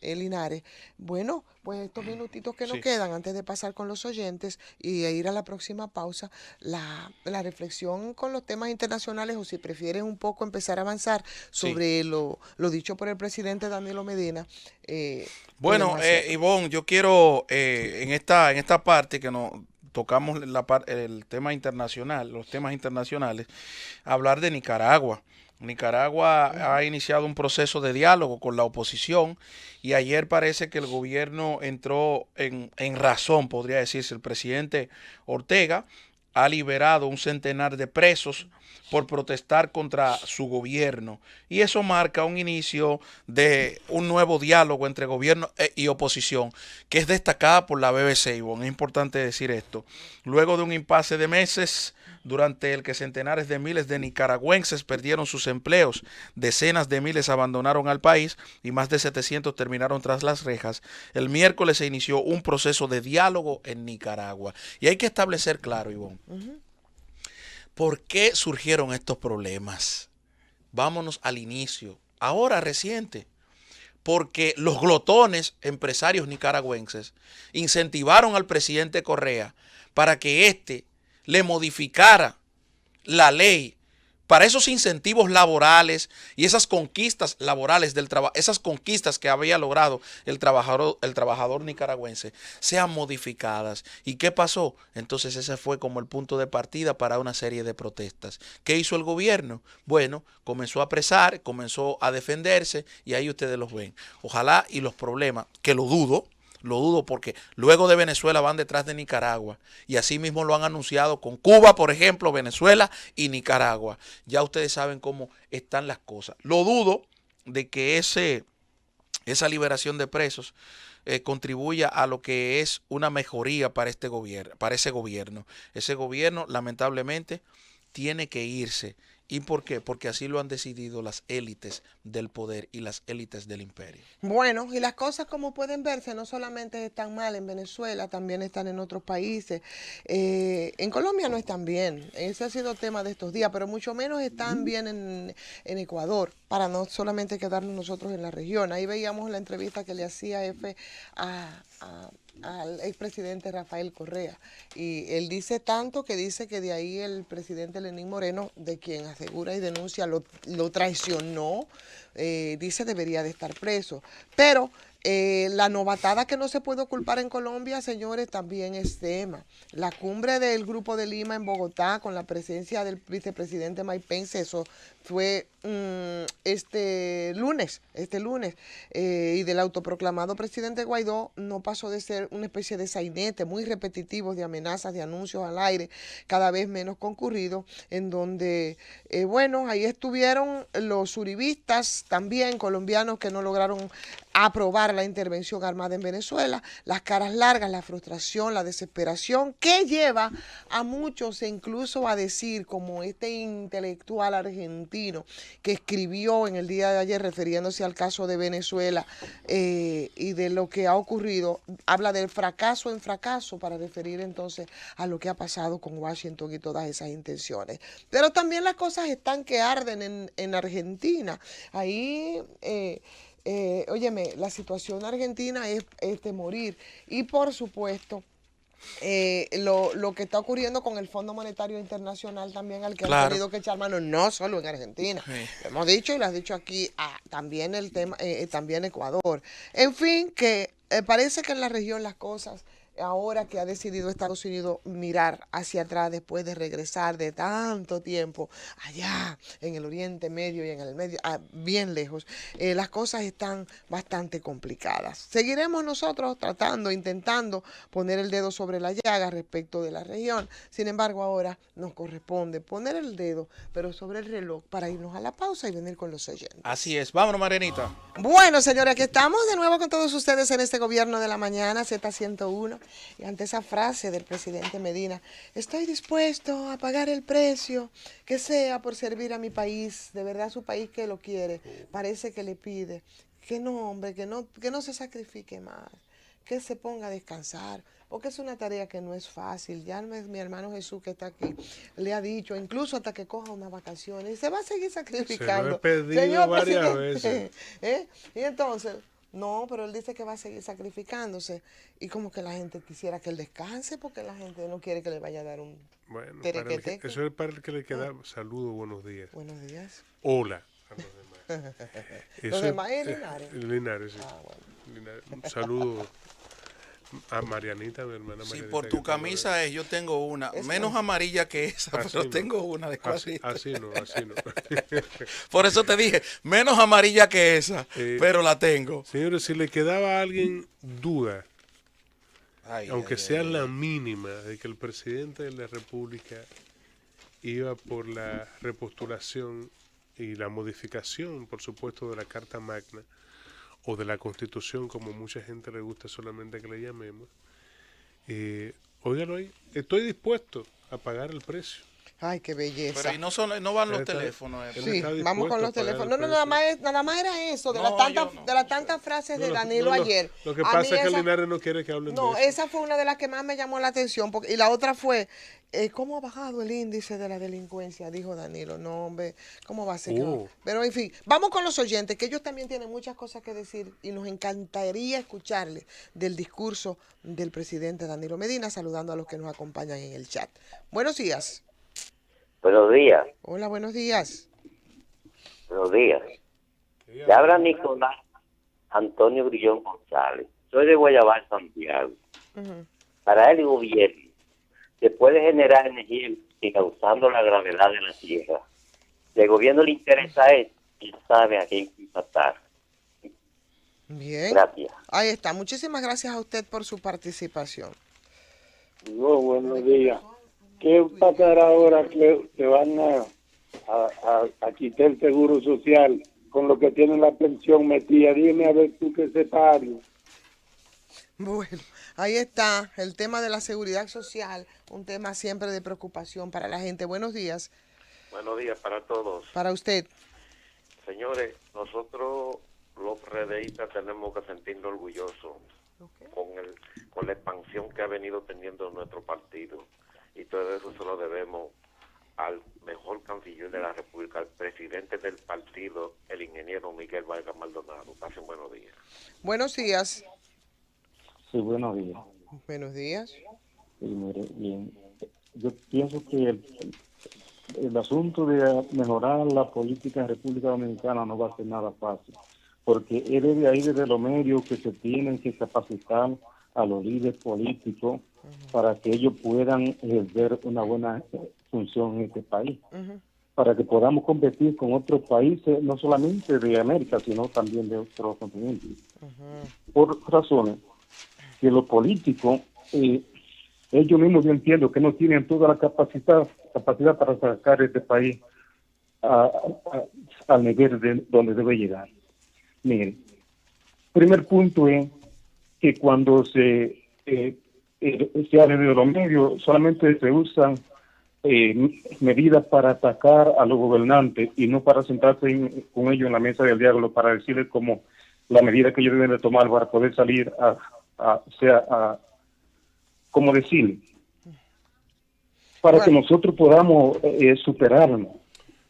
Linares, bueno, pues estos minutitos que nos quedan antes de pasar con los oyentes y ir a la próxima pausa, la reflexión con los temas internacionales, o si prefieres un poco empezar a avanzar sobre lo dicho por el presidente Danilo Medina. Bueno, Ivonne, yo quiero en esta parte que nos tocamos el tema internacional, los temas internacionales, hablar de Nicaragua. Nicaragua ha iniciado un proceso de diálogo con la oposición y ayer parece que el gobierno entró en razón, podría decirse. El presidente Ortega ha liberado un centenar de presos por protestar contra su gobierno. Y eso marca un inicio de un nuevo diálogo entre gobierno y oposición, que es destacada por la BBC, Ivonne. Es importante decir esto. Luego de un impasse de meses, durante el que centenares de miles de nicaragüenses perdieron sus empleos, decenas de miles abandonaron al país y más de 700 terminaron tras las rejas, el miércoles se inició un proceso de diálogo en Nicaragua. Y hay que establecer claro, Ivonne, ¿por qué surgieron estos problemas? Vámonos al inicio, ahora reciente. Porque los glotones empresarios nicaragüenses incentivaron al presidente Correa para que éste le modificara la ley para esos incentivos laborales y esas conquistas laborales del trabajo, esas conquistas que había logrado el trabajador nicaragüense, sean modificadas. ¿Y qué pasó? Entonces ese fue como el punto de partida para una serie de protestas. ¿Qué hizo el gobierno? Bueno, comenzó a apresar, comenzó a defenderse y ahí ustedes los ven. Ojalá y los problemas, que lo dudo porque luego de Venezuela van detrás de Nicaragua y así mismo lo han anunciado con Cuba, por ejemplo, Venezuela y Nicaragua. Ya ustedes saben cómo están las cosas. Lo dudo de que esa liberación de presos contribuya a lo que es una mejoría para ese gobierno. Ese gobierno, lamentablemente, tiene que irse ¿Y por qué? Porque así lo han decidido las élites del poder y las élites del imperio. Bueno, y las cosas como pueden verse no solamente están mal en Venezuela, también están en otros países. En Colombia no están bien, ese ha sido tema de estos días, pero mucho menos están bien en Ecuador, para no solamente quedarnos nosotros en la región. Ahí veíamos la entrevista que le hacía F al expresidente Rafael Correa. Y él dice tanto que dice que de ahí el presidente Lenín Moreno, de quien asegura y denuncia, lo traicionó, dice debería de estar preso. Pero la novatada que no se puede culpar en Colombia, señores, también es tema. La cumbre del Grupo de Lima en Bogotá, con la presencia del vicepresidente Mike Pence, eso fue este lunes, y del autoproclamado presidente Guaidó, no pasó de ser una especie de sainete muy repetitivos de amenazas, de anuncios al aire, cada vez menos concurridos, en donde, bueno, ahí estuvieron los uribistas también, colombianos que no lograron aprobar la intervención armada en Venezuela, las caras largas, la frustración, la desesperación, que lleva a muchos incluso a decir, como este intelectual argentino que escribió en el día de ayer refiriéndose al caso de Venezuela y de lo que ha ocurrido, habla del fracaso en fracaso para referir entonces a lo que ha pasado con Washington y todas esas intenciones. Pero también las cosas están que arden en Argentina. Ahí... óyeme, la situación argentina es de morir. Y por supuesto, lo que está ocurriendo con el Fondo Monetario Internacional también, al que han tenido que echar mano, no solo en Argentina. Sí. Lo hemos dicho y lo has dicho aquí, también el tema, también Ecuador. En fin, que parece que en la región las cosas, ahora que ha decidido Estados Unidos mirar hacia atrás después de regresar de tanto tiempo allá en el Oriente Medio y en el Medio, bien lejos, las cosas están bastante complicadas. Seguiremos nosotros tratando, intentando poner el dedo sobre la llaga respecto de la región. Sin embargo, ahora nos corresponde poner el dedo, pero sobre el reloj, para irnos a la pausa y venir con los oyentes. Así es. Vámonos, Marianita. Bueno, señores, aquí estamos de nuevo con todos ustedes en este Gobierno de la Mañana, Z101. Y ante esa frase del presidente Medina, estoy dispuesto a pagar el precio que sea por servir a mi país, de verdad su país que lo quiere, parece que le pide que no, hombre, que no se sacrifique más, que se ponga a descansar, porque es una tarea que no es fácil. Ya mi hermano Jesús, que está aquí, le ha dicho, incluso hasta que coja unas vacaciones, y se va a seguir sacrificando. Se lo he pedido Señor varias presidente, veces. Y entonces... No, pero él dice que va a seguir sacrificándose y como que la gente quisiera que él descanse porque la gente no quiere que le vaya a dar un Bueno, terequeteque. eso es para el que le queda saludos, buenos días. Buenos días. Hola a los demás. Los demás es Linares. Linares, sí. Bueno. Linares. Un saludo a Marianita, mi hermana Sí, Marianita. por tu camisa yo tengo una, menos amarilla que esa, Así pero no. tengo una de cuadrito. Así no. Por eso te dije, menos amarilla que esa, pero la tengo. Señores, si le quedaba a alguien duda, Ay, aunque ay, sea ay, la mínima, de que el presidente de la República iba por la repostulación y la modificación, por supuesto, de la Carta Magna o de la Constitución, como mucha gente le gusta solamente que le llamemos, óigalo ahí, estoy dispuesto a pagar el precio. Ay, qué belleza. Pero ahí no van los Él está- teléfonos. él Sí, está vamos con dispuesto los a pagar teléfonos. el No, precio. nada más era eso, de No, las yo no. de las tantas frases de Danilo ayer. Lo que A pasa mí es que esa- Linares no quiere que hablen No, de eso. esa fue una de las que más me llamó la atención. Y la otra fue, ¿cómo ha bajado el índice de la delincuencia? Dijo Danilo. No, hombre, ¿cómo va a ser? Oh. Pero en fin, vamos con los oyentes, que ellos también tienen muchas cosas que decir y nos encantaría escucharles del discurso del presidente Danilo Medina, saludando a los que nos acompañan en el chat. Buenos días. Buenos días, Hola, buenos días. buenos días. Le habla Nicolás Antonio Grillón González. Soy de Guayabal, Santiago. Ujú. Para el gobierno se puede generar energía eléctrica usando la gravedad de la Tierra. Si al gobierno le interesa eso, él sabe a quién contactar. Bien. Gracias. Ahí está. Muchísimas gracias a usted por su participación. No, buenos días. ¿Qué pasará ahora que van a quitar el seguro social con lo que tienen la pensión metida? Dime a ver tú qué sepas algo. Bueno, ahí está el tema de la seguridad social, un tema siempre de preocupación para la gente. Buenos días. Buenos días para todos. Para usted. Señores, nosotros los redeístas tenemos que sentirnos orgullosos con la expansión que ha venido teniendo nuestro partido. Y todo eso se lo debemos al mejor canciller de la República, al presidente del partido, el ingeniero Miguel Vargas Maldonado. Pasen buenos días. Buenos días. Sí, buenos días. Buenos días. Sí, mire, bien. Yo pienso que el asunto de mejorar la política en República Dominicana no va a ser nada fácil, porque es desde ahí, desde los medios, que se tienen que capacitar a los líderes políticos para que ellos puedan ejercer una buena función en este país, para que podamos competir con otros países, no solamente de América, sino también de otros continentes. Por razones que los políticos, ellos mismos, yo entiendo que no tienen toda la capacidad para sacar este país al nivel de donde debe llegar. Miren, primer punto es que cuando se habla de los medios, solamente se usan medidas para atacar a los gobernantes y no para sentarse con ellos en la mesa del diálogo para decirles como la medida que ellos deben de tomar para poder salir como decirle, para que nosotros podamos superarnos.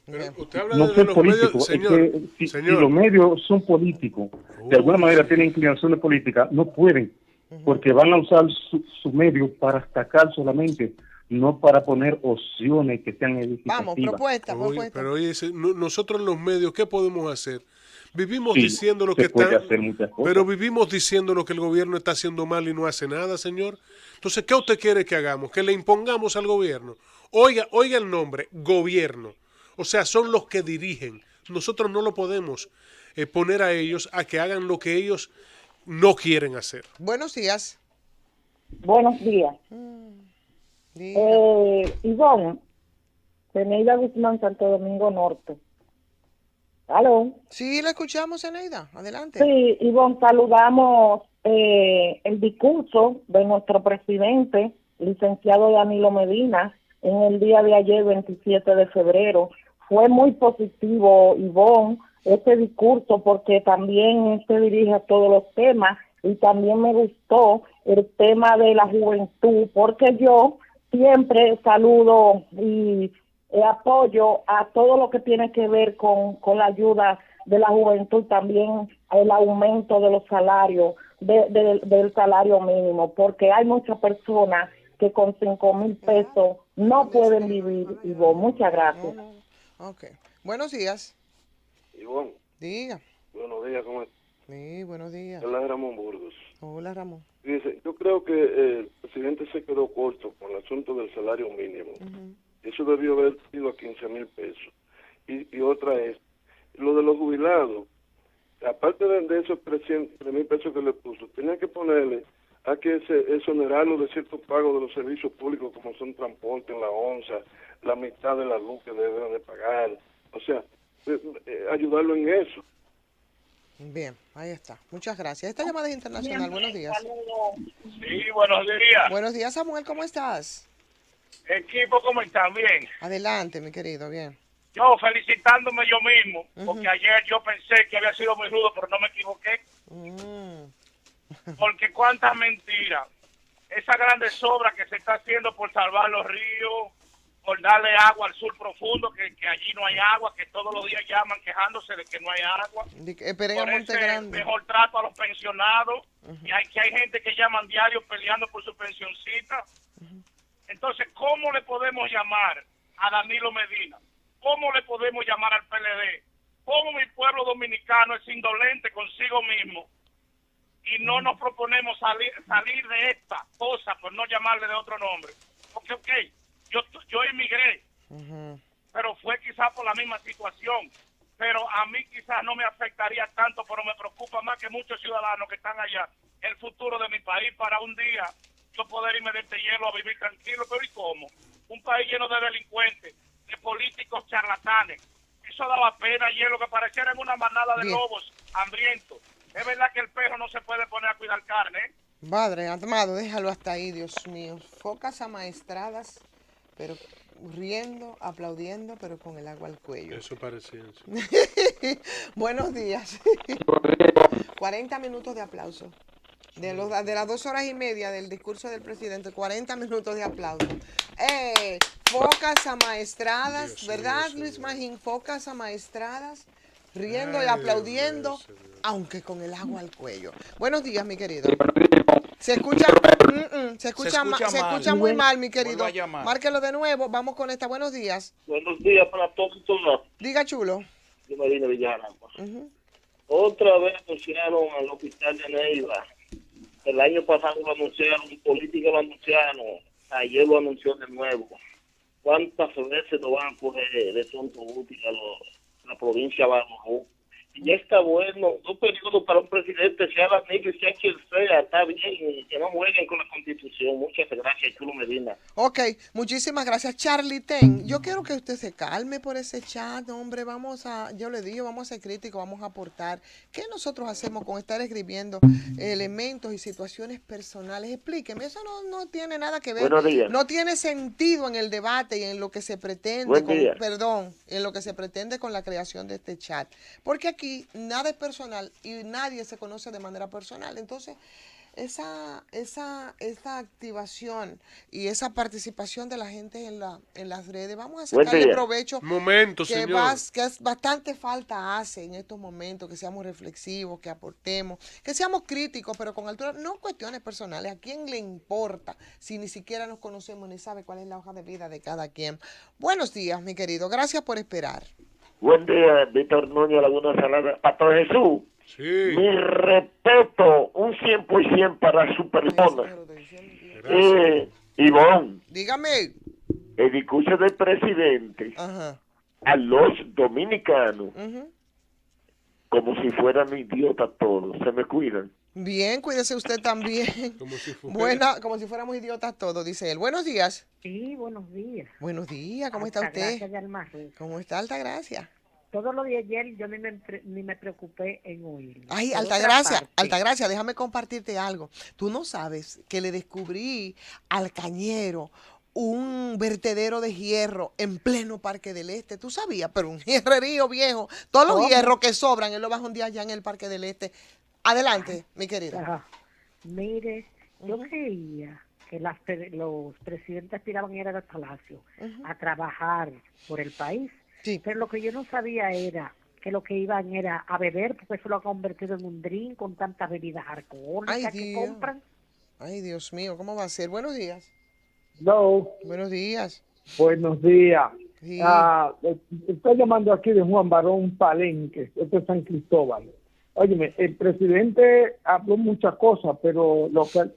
Pero usted habla No de ser los político, medios, es señor. que si los medios son políticos, de alguna manera tienen inclinaciones políticas, no pueden, porque van a usar sus medios para atacar solamente, no para poner opciones que sean edificativas. Vamos, propuesta. Pero oye, nosotros los medios, ¿qué podemos hacer? Vivimos Sí, diciendo lo se que puede está, hacer muchas cosas. pero vivimos diciendo lo que el gobierno está haciendo mal y no hace nada, señor. Entonces, ¿qué usted quiere que hagamos? Que le impongamos al gobierno. Oiga el nombre, gobierno. O sea, son los que dirigen. Nosotros no lo podemos poner a ellos a que hagan lo que ellos no quieren hacer. Buenos días. Buenos días. Ivonne, Zeneida Guzmán, Santo Domingo Norte. ¿Aló? Sí, la escuchamos, Zeneida. Adelante. Sí, Ivonne, saludamos el discurso de nuestro presidente, licenciado Danilo Medina, en el día de ayer, 27 de febrero. Fue muy positivo, Ivonne, este discurso, porque también se dirige a todos los temas, y también me gustó el tema de la juventud, porque yo siempre saludo y apoyo a todo lo que tiene que ver con la ayuda de la juventud, también el aumento de los salarios, del salario mínimo, porque hay muchas personas que con 5,000 pesos no pueden vivir. Ivonne, muchas gracias. Ok. Buenos días. Ivonne. Diga. Buenos días, ¿cómo estás? Sí, buenos días. Hola, Ramón Burgos. Hola, Ramón. Fíjese, yo creo que el presidente se quedó corto con el asunto del salario mínimo. Eso debió haber sido a 15,000 pesos. Y otra es, lo de los jubilados, aparte de esos 3,000 pesos que le puso, tenía que ponerle a que exonerarlo de ciertos pagos de los servicios públicos, como son transporte en la onza, la mitad de la luz que deben de pagar. O sea, ayudarlo en eso. Bien, ahí está. Muchas gracias. Esta llamada es internacional. Buenos días. Sí, buenos días. Buenos días, Samuel. ¿Cómo estás? Equipo, ¿cómo están? Bien. Adelante, mi querido. Bien. Yo felicitándome yo mismo, porque ayer yo pensé que había sido muy rudo, pero no me equivoqué. Porque cuántas mentiras. Esa grande obra que se está haciendo por salvar los ríos, por darle agua al sur profundo, que allí no hay agua, que todos los días llaman quejándose de que no hay agua. Esperen a por Monte ese Grande. mejor trato a los pensionados, y hay gente que llaman diario peleando por su pensioncita. Entonces, ¿cómo le podemos llamar a Danilo Medina? ¿Cómo le podemos llamar al PLD? ¿Cómo mi pueblo dominicano es indolente consigo mismo y no nos proponemos salir de esta cosa, por no llamarle de otro nombre? Porque, yo emigré, pero fue quizás por la misma situación. Pero a mí quizás no me afectaría tanto, pero me preocupa más que muchos ciudadanos que están allá, el futuro de mi país, para un día yo poder irme de este hielo a vivir tranquilo. Pero ¿y cómo? Un país lleno de delincuentes, de políticos charlatanes. Eso daba pena ayer, lo que parecieran una manada de lobos hambrientos. Es verdad que el perro no se puede poner a cuidar carne, ¿eh? Padre, amado, déjalo hasta ahí, Dios mío. Focas amaestradas, pero riendo, aplaudiendo, pero con el agua al cuello. Eso parecía. Sí. Buenos días. 40 minutos de aplauso. De las 2 horas y media del discurso del presidente, 40 minutos de aplauso. Focas amaestradas, Dios, ¿verdad, Dios, Luis Magín? Focas amaestradas, riendo y aplaudiendo, aunque con el agua al cuello. Buenos días, mi querido. Se escucha, se escucha muy mal, mi querido. Márquelo de nuevo, vamos con esta. Buenos días. Buenos días para todos. Diga, chulo. Yo Medina Villaragua. Otra vez anunciaron al hospital de Neiva. El año pasado lo anunciaron, política lo anunciaron, ayer lo anunció de nuevo. ¿Cuántas veces lo van a poner de tonto útil a la provincia de Bajo? Y ya está bueno, un periodo para un presidente, sea la negra, sea quien sea, está bien, que no jueguen con la Constitución. Muchas gracias, Chulo Medina. Ok, muchísimas gracias, Charlie Ten. Yo quiero que usted se calme por ese chat, hombre, yo le digo, vamos a ser críticos, vamos a aportar. ¿Qué nosotros hacemos con estar escribiendo elementos y situaciones personales? Explíqueme, eso no tiene nada que ver. Buenos días. No tiene sentido en el debate y en lo que se pretende, en lo que se pretende con la creación de este chat. Porque aquí nada es personal y nadie se conoce de manera personal. Entonces, esa activación y esa participación de la gente en las redes, vamos a sacarle provecho. Que es bastante falta hace en estos momentos, que seamos reflexivos, que aportemos, que seamos críticos, pero con altura, no cuestiones personales. ¿A quién le importa si ni siquiera nos conocemos ni sabe cuál es la hoja de vida de cada quien? Buenos días, mi querido. Gracias por esperar. Buen día, Víctor Núñez, Laguna Salada. Pastor Jesús, mi respeto, un 100% para su persona. Ivonne, dígame. El discurso del presidente a los dominicanos, como si fueran idiotas todos. ¿Se me cuidan? Bien, cuídese usted también. Como si fuéramos idiotas todos, dice él. Buenos días. Sí, buenos días. Buenos días, ¿cómo está usted? ¿Cómo está, Altagracia? Todo lo de ayer yo ni me preocupé en oírlo. Ay, Altagracia, déjame compartirte algo. Tú no sabes que le descubrí al Cañero un vertedero de hierro en pleno Parque del Este. ¿Tú sabías? Pero un hierrerío viejo. Todos los hierros que sobran, él lo va a hundir allá en el Parque del Este. Adelante, mi querida. Mire, yo creía que los presidentes aspiraban a ir al Palacio a trabajar por el país. Sí. Pero lo que yo no sabía era que lo que iban era a beber, porque eso lo ha convertido en un drink con tantas bebidas alcohólicas que compran. Ay, Dios mío, ¿cómo va a ser? Buenos días. Hello. Buenos días. Buenos días. Sí. Estoy llamando aquí de Juan Barón Palenque, esto es San Cristóbal. Óyeme, el presidente habló muchas cosas, pero lo que...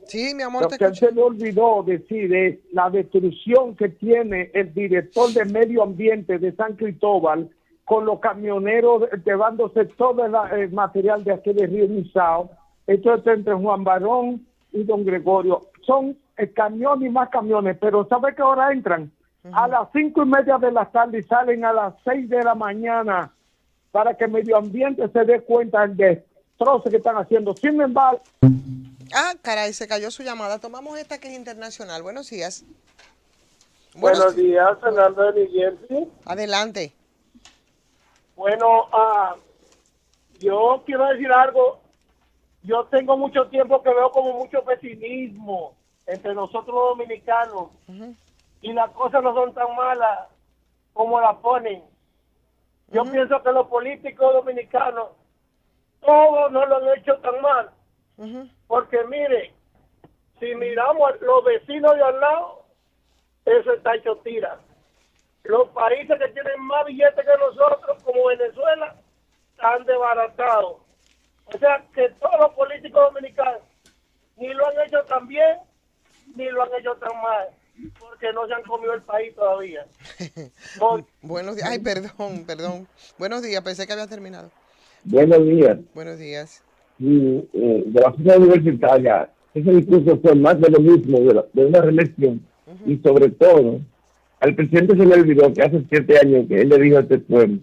Sí, mi amor, lo que se le olvidó decir es la destrucción que tiene el director de Medio Ambiente de San Cristóbal con los camioneros llevándose todo el material de aquí de Río Misao. Esto es entre Juan Barón y don Gregorio. Son camiones y más camiones, pero ¿sabe qué hora entran? A las 5:30 de la tarde y salen a las 6 de la mañana para que Medio Ambiente se dé cuenta del destrozo que están haciendo. Sin embargo... caray, se cayó su llamada. Tomamos esta que es internacional. Buenos días. Buenos días, Fernando de Jersey. Adelante. Bueno, yo quiero decir algo. Yo tengo mucho tiempo que veo como mucho pesimismo entre nosotros los dominicanos. Y las cosas no son tan malas como las ponen. Yo pienso que los políticos dominicanos todos no lo han hecho tan mal. Porque mire, si miramos a los vecinos de al lado, eso está hecho tira. Los países que tienen más billetes que nosotros, como Venezuela, están desbaratados. O sea que todos los políticos dominicanos ni lo han hecho tan bien, ni lo han hecho tan mal, porque no se han comido el país todavía. Buenos días. Ay, perdón. Buenos días, pensé que había terminado. Buenos días. Buenos días. De la sociedad universitaria, ese discurso fue más de lo mismo, de una reelección, y sobre todo, al presidente se le olvidó que hace 7 años que él le dijo a este pueblo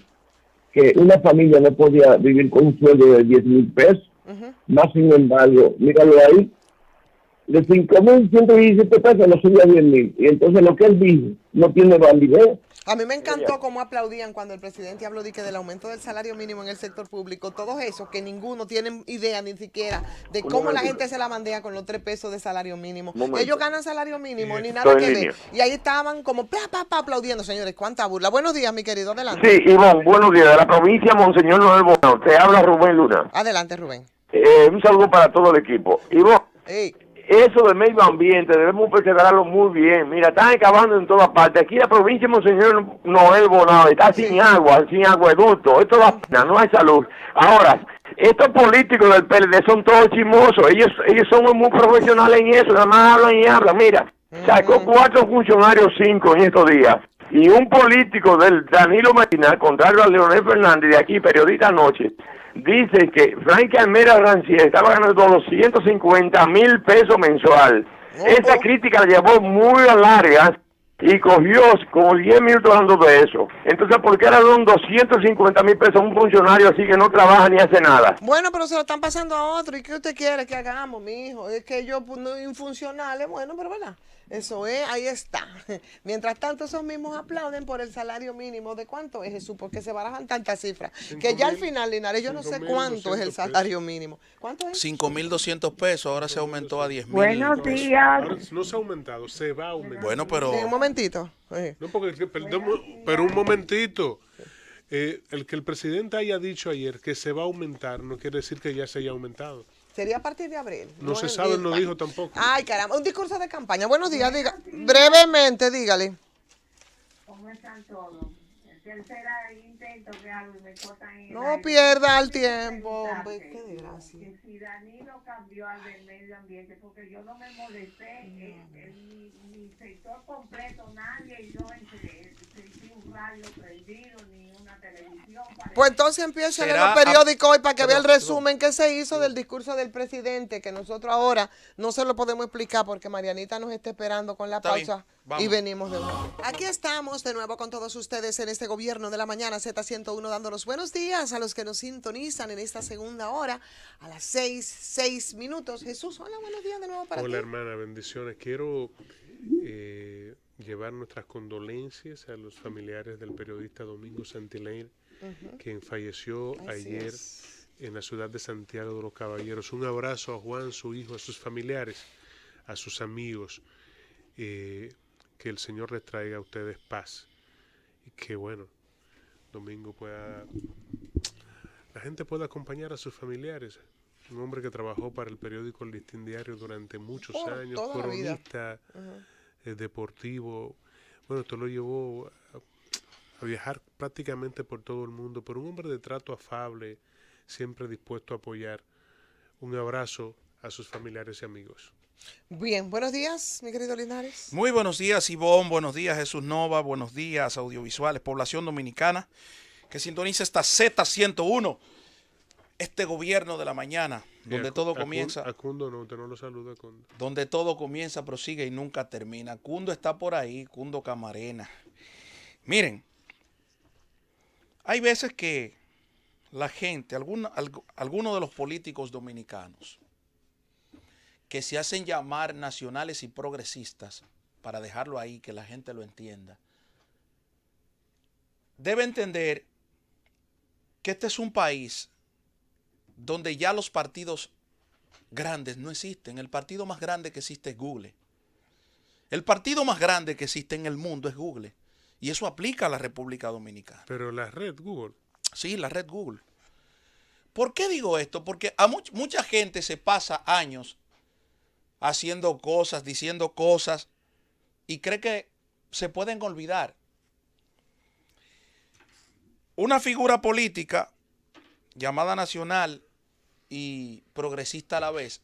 que una familia no podía vivir con un sueldo de 10,000 pesos, más sin embargo, míralo ahí, de 5.117 pesos lo subió a 10.000. Y entonces lo que él dijo no tiene validez. A mí me encantó cómo aplaudían cuando el presidente habló de que del aumento del salario mínimo en el sector público, todos esos que ninguno tienen idea ni siquiera de cómo la gente se la bandea con los 3 pesos de salario mínimo. Ellos ganan salario mínimo, ni nada que ver. Y ahí estaban como aplaudiendo, señores, cuánta burla. Buenos días, mi querido, adelante. Sí, Ivonne, buenos días. De la provincia Monseñor Noel Bonao, te habla Rubén Luna. Adelante, Rubén. Un saludo para todo el equipo. Ivonne, eso del medio ambiente debemos considerarlo muy bien. Mira, están acabando en todas partes. Aquí la provincia de Monseñor Noel Bonao está sin agua, sin acueducto. Esto da pena, no hay salud. Ahora, estos políticos del PLD son todos chismosos. Ellos son muy profesionales en eso. Nada más hablan y hablan. Mira, sacó 4 funcionarios, 5 en estos días. Y un político del Danilo Medina, contrario a Leonel Fernández, de aquí, periodista anoche, dice que Frankie Almera Rancière estaba ganando 250,000 pesos mensual. Esa crítica la llevó muy a larga y cogió como 10 minutos hablando de eso. Entonces, ¿por qué le dan 250,000 pesos a un funcionario así que no trabaja ni hace nada? Bueno, pero se lo están pasando a otro. ¿Y qué usted quiere que hagamos, mi hijo? Es que ellos pues, no infuncionales, bueno, pero ¿verdad? Eso es, ahí está. Mientras tanto, esos mismos aplauden por el salario mínimo. ¿De cuánto es, Jesús? Porque se barajan tantas cifras. Que ya al final, Linares, yo no sé cuánto es el salario mínimo. ¿Cuánto es? 5.200 pesos, ahora se aumentó a 10.000. Buenos días. Ahora no se ha aumentado, se va a aumentar. Bueno, pero... Sí, un momentito. No, porque, pero un momentito. El que el presidente haya dicho ayer que se va a aumentar no quiere decir que ya se haya aumentado. Sería a partir de abril. No se sabe, no dijo tampoco. Ay, caramba, un discurso de campaña. Buenos días, brevemente, dígale. ¿Cómo están todos? Tercera intento que hago y me cortan en No pierda el tiempo. Qué desgracia. Que si Danilo cambió al del medio ambiente, porque yo no me molesté en mi sector completo, nadie, yo sentí un radio prendido, ni una televisión. Pues entonces empiece a leer los periódicos hoy para que vea el resumen que se hizo del discurso del presidente, que nosotros ahora no se lo podemos explicar porque Marianita nos está esperando con la pausa y venimos de nuevo. Aquí estamos de nuevo con todos ustedes en este Gobierno de la Mañana Z101, dando los buenos días a los que nos sintonizan en esta segunda hora a las 6:06. Jesús, hola, buenos días de nuevo para ti. Hola, hermana, bendiciones. Quiero llevar nuestras condolencias a los familiares del periodista Domingo Santileña, quien falleció ayer en la ciudad de Santiago de los Caballeros. Un abrazo a Juan, su hijo, a sus familiares, a sus amigos. Que el Señor les traiga a ustedes paz. Y que, bueno, Domingo la gente pueda acompañar a sus familiares. Un hombre que trabajó para el periódico El Listín Diario durante muchos años, cronista, deportivo. Bueno, esto lo llevó a viajar prácticamente por todo el mundo, pero un hombre de trato afable, siempre dispuesto a apoyar. Un abrazo a sus familiares y amigos. Bien, buenos días, mi querido Linares. Muy buenos días, Ivonne, buenos días, Jesús Nova, buenos días, audiovisuales, población dominicana, que sintoniza esta Z101, este Gobierno de la Mañana, donde todo comienza. A Cundo no, usted no lo saluda, Cundo. Donde todo comienza, prosigue y nunca termina. Cundo está por ahí, Cundo Camarena. Miren, hay veces que la gente, algunos de los políticos dominicanos, que se hacen llamar nacionales y progresistas, para dejarlo ahí, que la gente lo entienda, debe entender que este es un país donde ya los partidos grandes no existen. El partido más grande que existe es Google. El partido más grande que existe en el mundo es Google. Y eso aplica a la República Dominicana. Pero la red Google. Sí, la red Google. ¿Por qué digo esto? Porque a mucha gente se pasa años haciendo cosas, diciendo cosas, y cree que se pueden olvidar. Una figura política llamada nacional y progresista a la vez,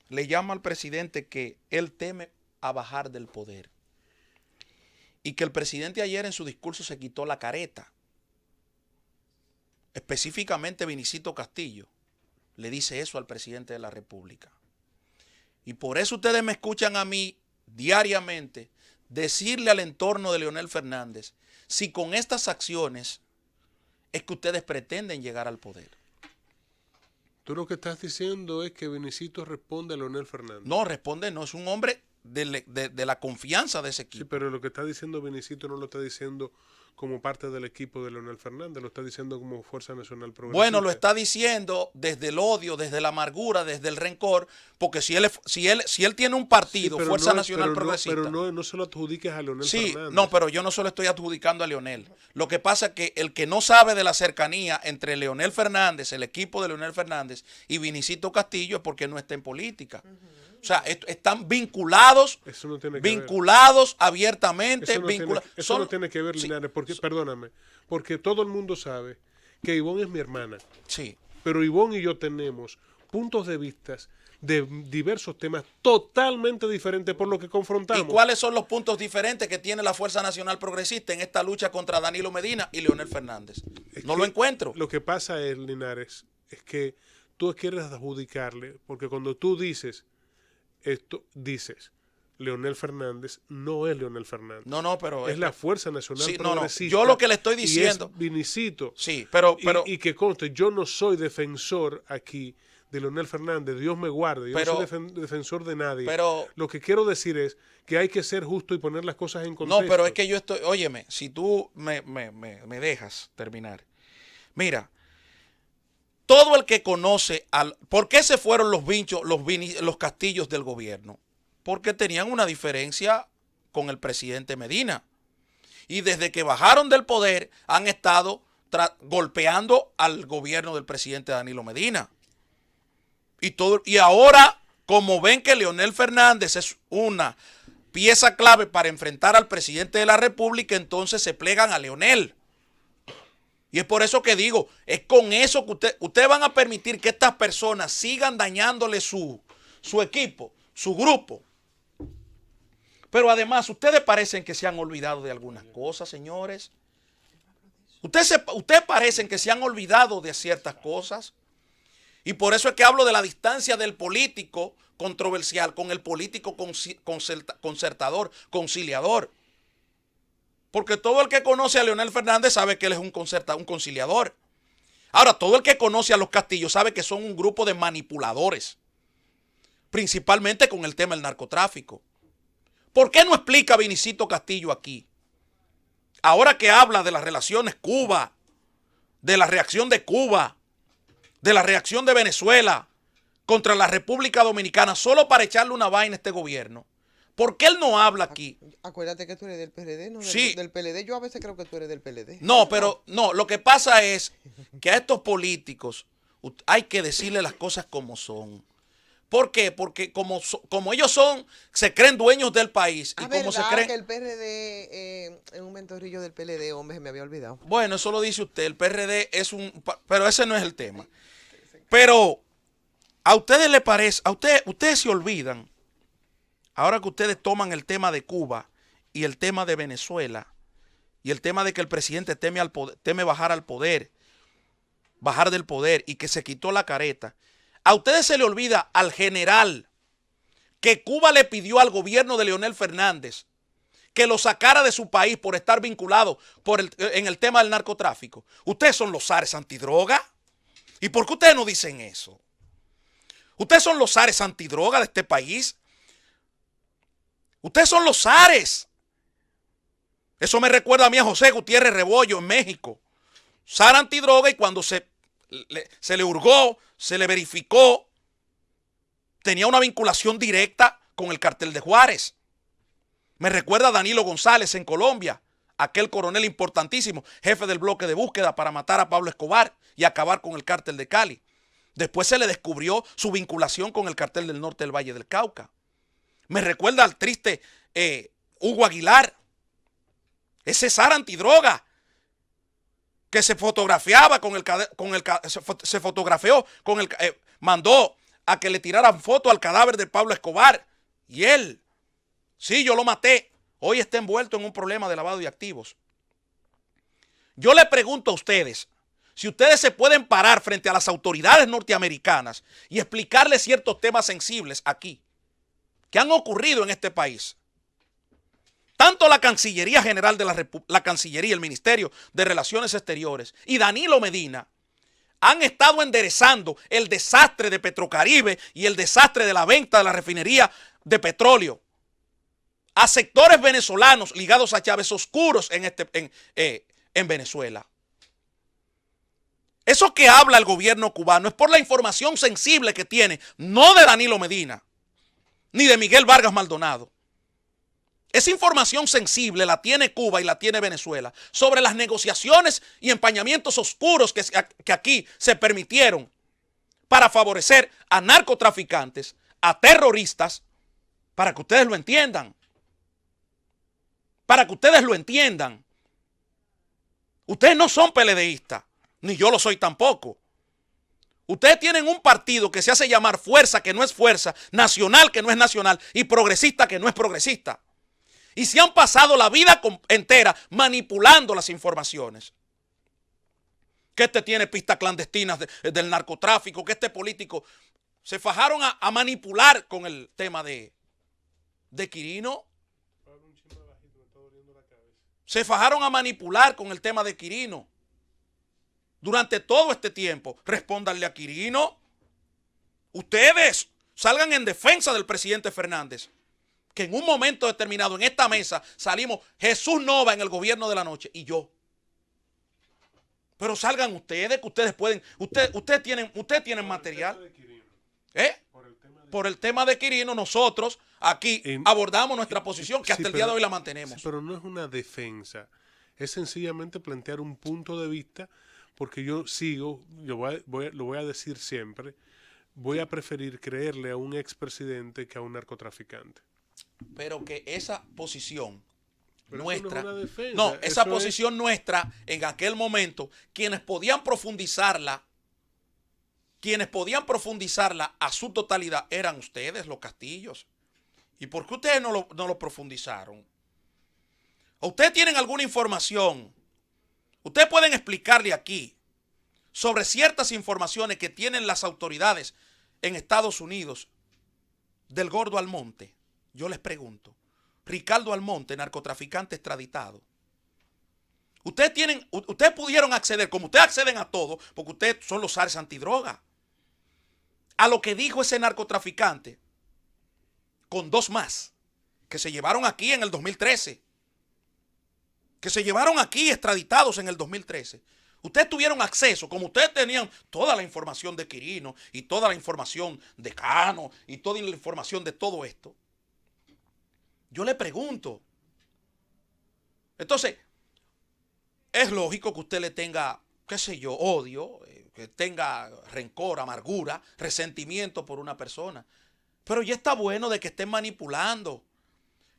le llama al presidente que él teme a bajar del poder. Y que el presidente ayer en su discurso se quitó la careta. Específicamente Vinicito Castillo le dice eso al presidente de la República. Y por eso ustedes me escuchan a mí diariamente decirle al entorno de Leonel Fernández si con estas acciones es que ustedes pretenden llegar al poder. Tú lo que estás diciendo es que Vinicito responde a Leonel Fernández. No, responde, no, es un hombre de la confianza de ese equipo. Sí, pero lo que está diciendo Vinicito no lo está diciendo como parte del equipo de Leonel Fernández, lo está diciendo como Fuerza Nacional Progresista. Bueno, lo está diciendo desde el odio, desde la amargura, desde el rencor, porque si él tiene un partido, sí, Fuerza Nacional Progresista. Pero no se lo adjudiques a Leonel Fernández. No, pero yo no se lo estoy adjudicando a Leonel. Lo que pasa es que el que no sabe de la cercanía entre Leonel Fernández, el equipo de Leonel Fernández y Vinicito Castillo es porque no está en política. O sea, están vinculados, abiertamente. Eso no tiene que ver, Linares, porque, perdóname, porque todo el mundo sabe que Ivonne es mi hermana. Sí. Pero Ivonne y yo tenemos puntos de vista de diversos temas totalmente diferentes por lo que confrontamos. ¿Y cuáles son los puntos diferentes que tiene la Fuerza Nacional Progresista en esta lucha contra Danilo Medina y Leonel Fernández? No lo encuentro. Lo que pasa es, Linares, es que tú quieres adjudicarle, porque cuando tú dices Leonel Fernández, no es Leonel Fernández. No, pero es la Fuerza Nacional Progresista. Yo lo que le estoy diciendo. Y es Vinicito. Sí, pero y que conste, yo no soy defensor aquí de Leonel Fernández, Dios me guarde, yo no soy defensor de nadie. Pero lo que quiero decir es que hay que ser justo y poner las cosas en contexto. No, pero es que yo estoy, óyeme, si tú me dejas terminar. Mira, todo el que conoce ¿por qué se fueron los Castillos del gobierno? Porque tenían una diferencia con el presidente Medina. Y desde que bajaron del poder han estado golpeando al gobierno del presidente Danilo Medina. Y ahora, como ven que Leonel Fernández es una pieza clave para enfrentar al presidente de la República, entonces se plegan a Leonel. Y es por eso que digo, es con eso que ustedes van a permitir que estas personas sigan dañándole su equipo, su grupo. Pero además, ustedes parecen que se han olvidado de algunas cosas, señores. Ustedes parecen que se han olvidado de ciertas cosas. Y por eso es que hablo de la distancia del político controversial con el político concertador, conciliador. Porque todo el que conoce a Leonel Fernández sabe que él es un conciliador. Ahora, todo el que conoce a los Castillos sabe que son un grupo de manipuladores. Principalmente con el tema del narcotráfico. ¿Por qué no explica Vinicito Castillo aquí? Ahora que habla de las relaciones Cuba, de la reacción de Cuba, de la reacción de Venezuela contra la República Dominicana, solo para echarle una vaina a este gobierno. ¿Por qué él no habla aquí? Acuérdate que tú eres del PLD, ¿no? Sí. Del PLD. Yo a veces creo que tú eres del PLD. No, pero no, lo que pasa es que a estos políticos hay que decirle las cosas como son. ¿Por qué? Porque como ellos se creen dueños del país. Y como se creen que el PRD es un mentorillo del PLD, hombre, me había olvidado. Bueno, eso lo dice usted. El PRD es pero ese no es el tema. Pero a ustedes les parece, ustedes se olvidan, ahora que ustedes toman el tema de Cuba y el tema de Venezuela y el tema de que el presidente teme bajar del poder y que se quitó la careta, a ustedes se le olvida al general que Cuba le pidió al gobierno de Leonel Fernández que lo sacara de su país por estar vinculado en el tema del narcotráfico. Ustedes son los zares antidroga. ¿Y por qué ustedes no dicen eso? Ustedes son los zares antidroga de este país. Ustedes son los zares. Eso me recuerda a mí a José Gutiérrez Rebollo en México. Zar antidroga, y cuando se le hurgó, se le verificó, tenía una vinculación directa con el cartel de Juárez. Me recuerda a Danilo González en Colombia, aquel coronel importantísimo, jefe del bloque de búsqueda para matar a Pablo Escobar y acabar con el cártel de Cali. Después se le descubrió su vinculación con el cartel del norte del Valle del Cauca. Me recuerda al triste Hugo Aguilar, ese zar antidroga que se fotografiaba mandó a que le tiraran foto al cadáver de Pablo Escobar. Y él, sí, yo lo maté. Hoy está envuelto en un problema de lavado de activos. Yo le pregunto a ustedes, si ustedes se pueden parar frente a las autoridades norteamericanas y explicarles ciertos temas sensibles aquí, que han ocurrido en este país. Tanto la Cancillería General de la Cancillería, el Ministerio de Relaciones Exteriores y Danilo Medina han estado enderezando el desastre de Petrocaribe y el desastre de la venta de la refinería de petróleo a sectores venezolanos ligados a Chávez oscuros en Venezuela. Eso que habla el gobierno cubano es por la información sensible que tiene, no de Danilo Medina, ni de Miguel Vargas Maldonado. Esa información sensible la tiene Cuba y la tiene Venezuela sobre las negociaciones y empañamientos oscuros que aquí se permitieron para favorecer a narcotraficantes, a terroristas, para que ustedes lo entiendan. Para que ustedes lo entiendan. Ustedes no son PLDistas, ni yo lo soy tampoco. Ustedes tienen un partido que se hace llamar fuerza, que no es fuerza, nacional, que no es nacional, y progresista, que no es progresista. Y se han pasado la vida entera manipulando las informaciones. Que este tiene pistas clandestinas del narcotráfico, que este político se fajaron a manipular con el tema de Quirino. Se fajaron a manipular con el tema de Quirino. Durante todo este tiempo, respóndanle a Quirino. Ustedes salgan en defensa del presidente Fernández. Que en un momento determinado en esta mesa salimos Jesús Nova en el gobierno de la noche y yo. Pero salgan ustedes, que ustedes pueden, ustedes tienen material. Por el tema de Quirino, nosotros aquí abordamos nuestra posición, que hasta el día de hoy la mantenemos. Sí, pero no es una defensa, es sencillamente plantear un punto de vista, porque yo lo voy a decir siempre, voy a preferir creerle a un expresidente que a un narcotraficante. Pero que esa posición pero nuestra, no, esa posición nuestra en aquel momento, quienes podían profundizarla a su totalidad eran ustedes, los Castillos. ¿Y por qué ustedes no lo profundizaron? ¿O ustedes tienen alguna información? Ustedes pueden explicarle aquí sobre ciertas informaciones que tienen las autoridades en Estados Unidos del Gordo Almonte. Yo les pregunto, Ricardo Almonte, narcotraficante extraditado. Ustedes pudieron acceder, como ustedes acceden a todo, porque ustedes son los zares antidroga, a lo que dijo ese narcotraficante, con dos más, que se llevaron aquí en el 2013, que se llevaron aquí extraditados en el 2013. Ustedes tuvieron acceso, como ustedes tenían toda la información de Quirino y toda la información de Cano y toda la información de todo esto. Yo le pregunto. Entonces, es lógico que usted le tenga, qué sé yo, odio, que tenga rencor, amargura, resentimiento por una persona. Pero ya está bueno de que estén manipulando.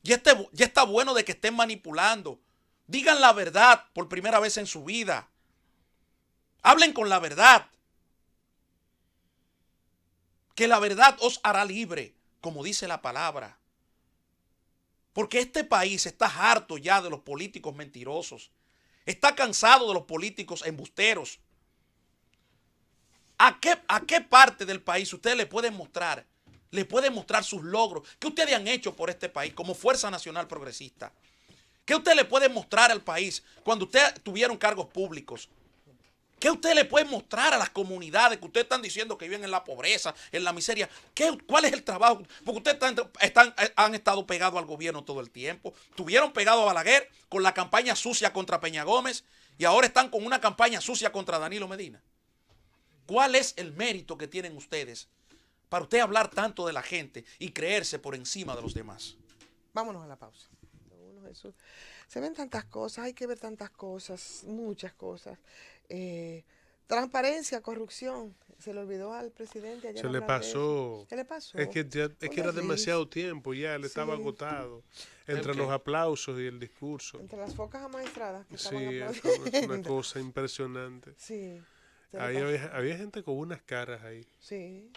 Ya está bueno de que estén manipulando. Digan la verdad por primera vez en su vida. Hablen con la verdad. Que la verdad os hará libre, como dice la palabra. Porque este país está harto ya de los políticos mentirosos. Está cansado de los políticos embusteros. ¿A qué parte del país ustedes le pueden mostrar sus logros? ¿Qué ustedes han hecho por este país como Fuerza Nacional Progresista? ¿Qué ustedes le pueden mostrar al país cuando ustedes tuvieron cargos públicos? ¿Qué ustedes le pueden mostrar a las comunidades que ustedes están diciendo que viven en la pobreza, en la miseria? ¿Cuál es el trabajo? Porque ustedes han estado pegados al gobierno todo el tiempo. Tuvieron pegado a Balaguer con la campaña sucia contra Peña Gómez y ahora están con una campaña sucia contra Danilo Medina. ¿Cuál es el mérito que tienen ustedes para usted hablar tanto de la gente y creerse por encima de los demás? Vámonos a la pausa. Se ven tantas cosas, hay que ver tantas cosas, muchas cosas. Transparencia, corrupción. Se le olvidó al presidente ayer. Se le pasó. ¿Qué le pasó? Es que era demasiado tiempo ya, él estaba agotado. Entre los aplausos y el discurso. Entre las focas amaestradas que sí, es una cosa impresionante. Sí. Ahí había gente con unas caras ahí. Sí.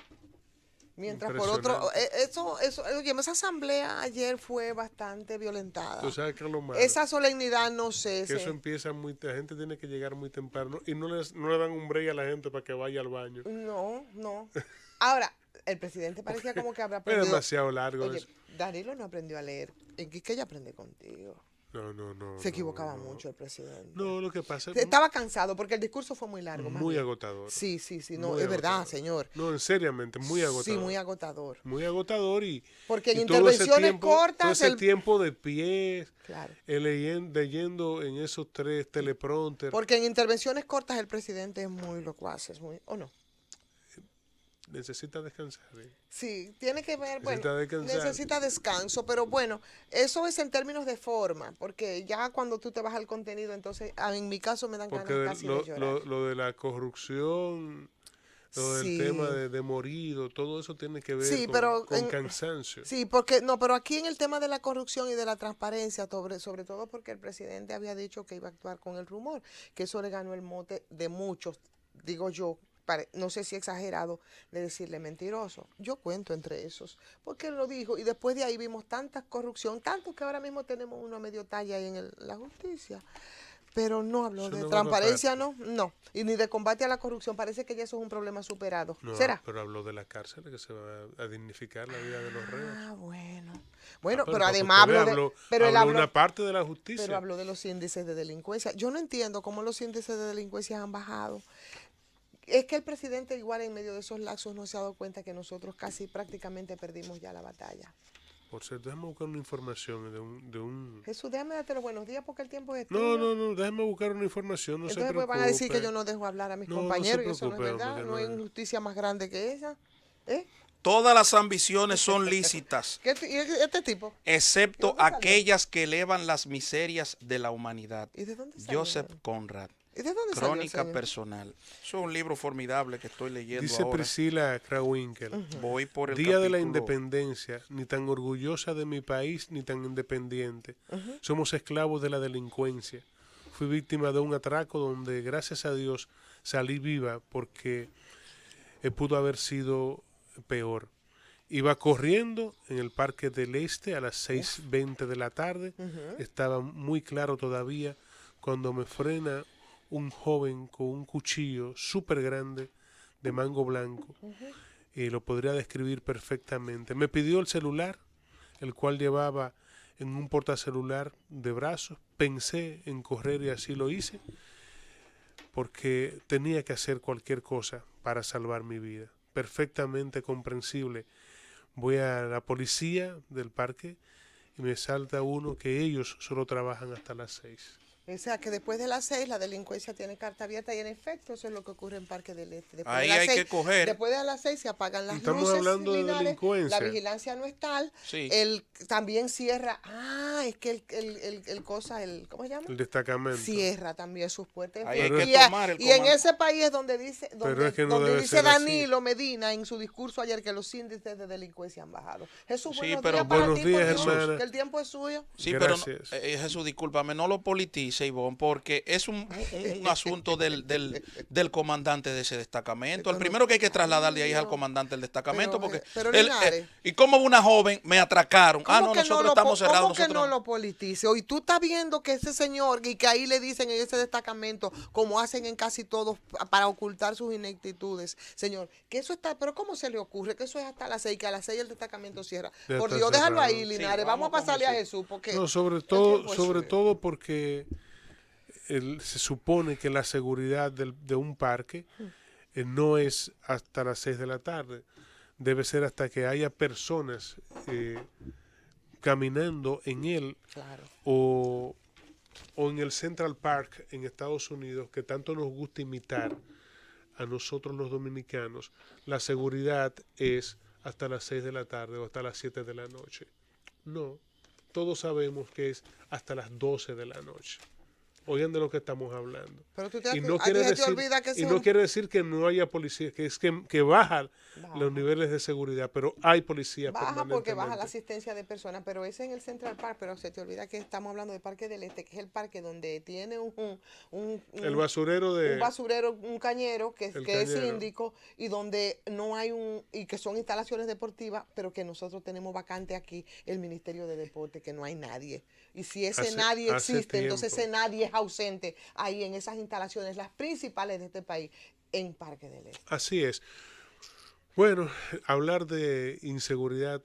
Mientras por otro, esa asamblea ayer fue bastante violentada. ¿Tú sabes qué es lo malo? Esa solemnidad, no sé. Que eso empieza la gente tiene que llegar muy temprano y no le dan un break a la gente para que vaya al baño. No. Ahora, el presidente parecía como que habrá aprendido. Es demasiado largo. Oye, eso. Danilo no aprendió a leer. ¿En qué ella aprende contigo? No. Se equivocaba mucho el presidente. No, lo que pasa es... Estaba cansado porque el discurso fue muy largo. Muy agotador. Sí, no, es verdad, señor. No, seriamente, muy agotador. Sí, muy agotador. Muy agotador porque en intervenciones cortas... Todo ese tiempo de pie, claro. leyendo en esos 3 teleprompters. Porque en intervenciones cortas el presidente es muy locuaz, ¿o no? Necesita descansar. Sí, tiene que ver, necesita descanso, pero bueno, eso es en términos de forma, porque ya cuando tú te vas al contenido, entonces, en mi caso me dan ganas casi de llorar. Lo de la corrupción, lo del tema de morido, todo eso tiene que ver con cansancio. Sí, porque pero aquí en el tema de la corrupción y de la transparencia, sobre todo porque el presidente había dicho que iba a actuar con el rumor, que eso le ganó el mote de muchos, digo yo, no sé si exagerado, de decirle mentiroso. Yo cuento entre esos, porque él lo dijo, y después de ahí vimos tanta corrupción, tanto que ahora mismo tenemos uno medio talla ahí en la justicia. Pero no habló de transparencia, no, y ni de combate a la corrupción, parece que ya eso es un problema superado. ¿Será? Pero habló de la cárcel, que se va a dignificar la vida de los reos. Bueno, pero además habló una parte de la justicia. Pero habló de los índices de delincuencia. Yo no entiendo cómo los índices de delincuencia han bajado. Es que el presidente igual en medio de esos lapsos no se ha dado cuenta que nosotros casi prácticamente perdimos ya la batalla. Por cierto, déjame buscar una información de un... Jesús, déjame darte los buenos días porque el tiempo es... No, déjame buscar una información, no se preocupe. Entonces van a decir que yo no dejo hablar a mis compañeros y eso no es verdad, no hay injusticia más grande que esa. Todas las ambiciones son lícitas. ¿Este tipo? Excepto aquellas que elevan las miserias de la humanidad. ¿Y de dónde salió? Joseph Conrad. ¿Y de dónde Crónica personal. Es un libro formidable que estoy leyendo Dice ahora. Priscila Krawinkel. Voy por el Día de la Independencia, ni tan orgullosa de mi país, ni tan independiente. Somos esclavos de la delincuencia. Fui víctima de un atraco donde, gracias a Dios, salí viva porque pudo haber sido peor. Iba corriendo en el Parque del Este a las 6:20 de la tarde. Estaba muy claro todavía cuando me frena un joven con un cuchillo súper grande de mango blanco. Lo podría describir perfectamente. Me pidió el celular, el cual llevaba en un portacelular de brazos. Pensé en correr y así lo hice, porque tenía que hacer cualquier cosa para salvar mi vida. Perfectamente comprensible. Voy a la policía del parque y me salta uno que ellos solo trabajan hasta las 6. O sea, que después de las 6 la delincuencia tiene carta abierta y en efecto eso es lo que ocurre en Parque del Este. Después ahí de las hay 6, que coger. Después de las 6 se apagan las Estamos luces. Hablando de delincuencia. La vigilancia no es tal. Sí. También cierra. Es que ¿cómo se llama? El destacamento. Cierra también sus puertas. Ahí hay que tomar el y en ese país es donde dice, dice Danilo así. Medina en su discurso ayer que los índices de delincuencia han bajado. Jesús, buenos días, hermana. Que el tiempo es suyo. Sí, gracias. pero Jesús, discúlpame, no lo politice, Ivonne, porque es un asunto del comandante de ese destacamento. El primero que hay que trasladar de ahí es al comandante del destacamento, porque y como una joven me atracaron. Nosotros estamos cerrados. ¿Cómo que no lo politice? Y tú estás viendo que ese señor, y que ahí le dicen en ese destacamento, como hacen en casi todos, para ocultar sus ineptitudes, señor, que eso está, pero ¿cómo se le ocurre que eso es hasta las 6, que a las 6 el destacamento cierra? Por Dios, déjalo ahí, Linares, vamos a pasarle a Jesús, porque... No, sobre todo porque... se supone que la seguridad de un parque no es hasta las 6 de la tarde, debe ser hasta que haya personas caminando en él, claro. o en el Central Park en Estados Unidos, que tanto nos gusta imitar a nosotros los dominicanos. La seguridad es hasta las 6 de la tarde o hasta las 7 de la noche. No, todos sabemos que es hasta las 12 de la noche. Oigan de lo que estamos hablando. Pero tú no quiere decir que no haya policía, que es que baja los niveles de seguridad, pero hay policías permanentemente. Porque baja la asistencia de personas, pero ese en el Central Park, pero se te olvida que estamos hablando de Parque del Este, que es el parque donde tiene el basurero un cañero que es síndico, y donde no hay y que son instalaciones deportivas, pero que nosotros tenemos vacante aquí el Ministerio de Deporte, que no hay nadie. Y si nadie existe, entonces ese nadie es ausente ahí en esas instalaciones, las principales de este país, en Parque del Este. Así es. Bueno, hablar de inseguridad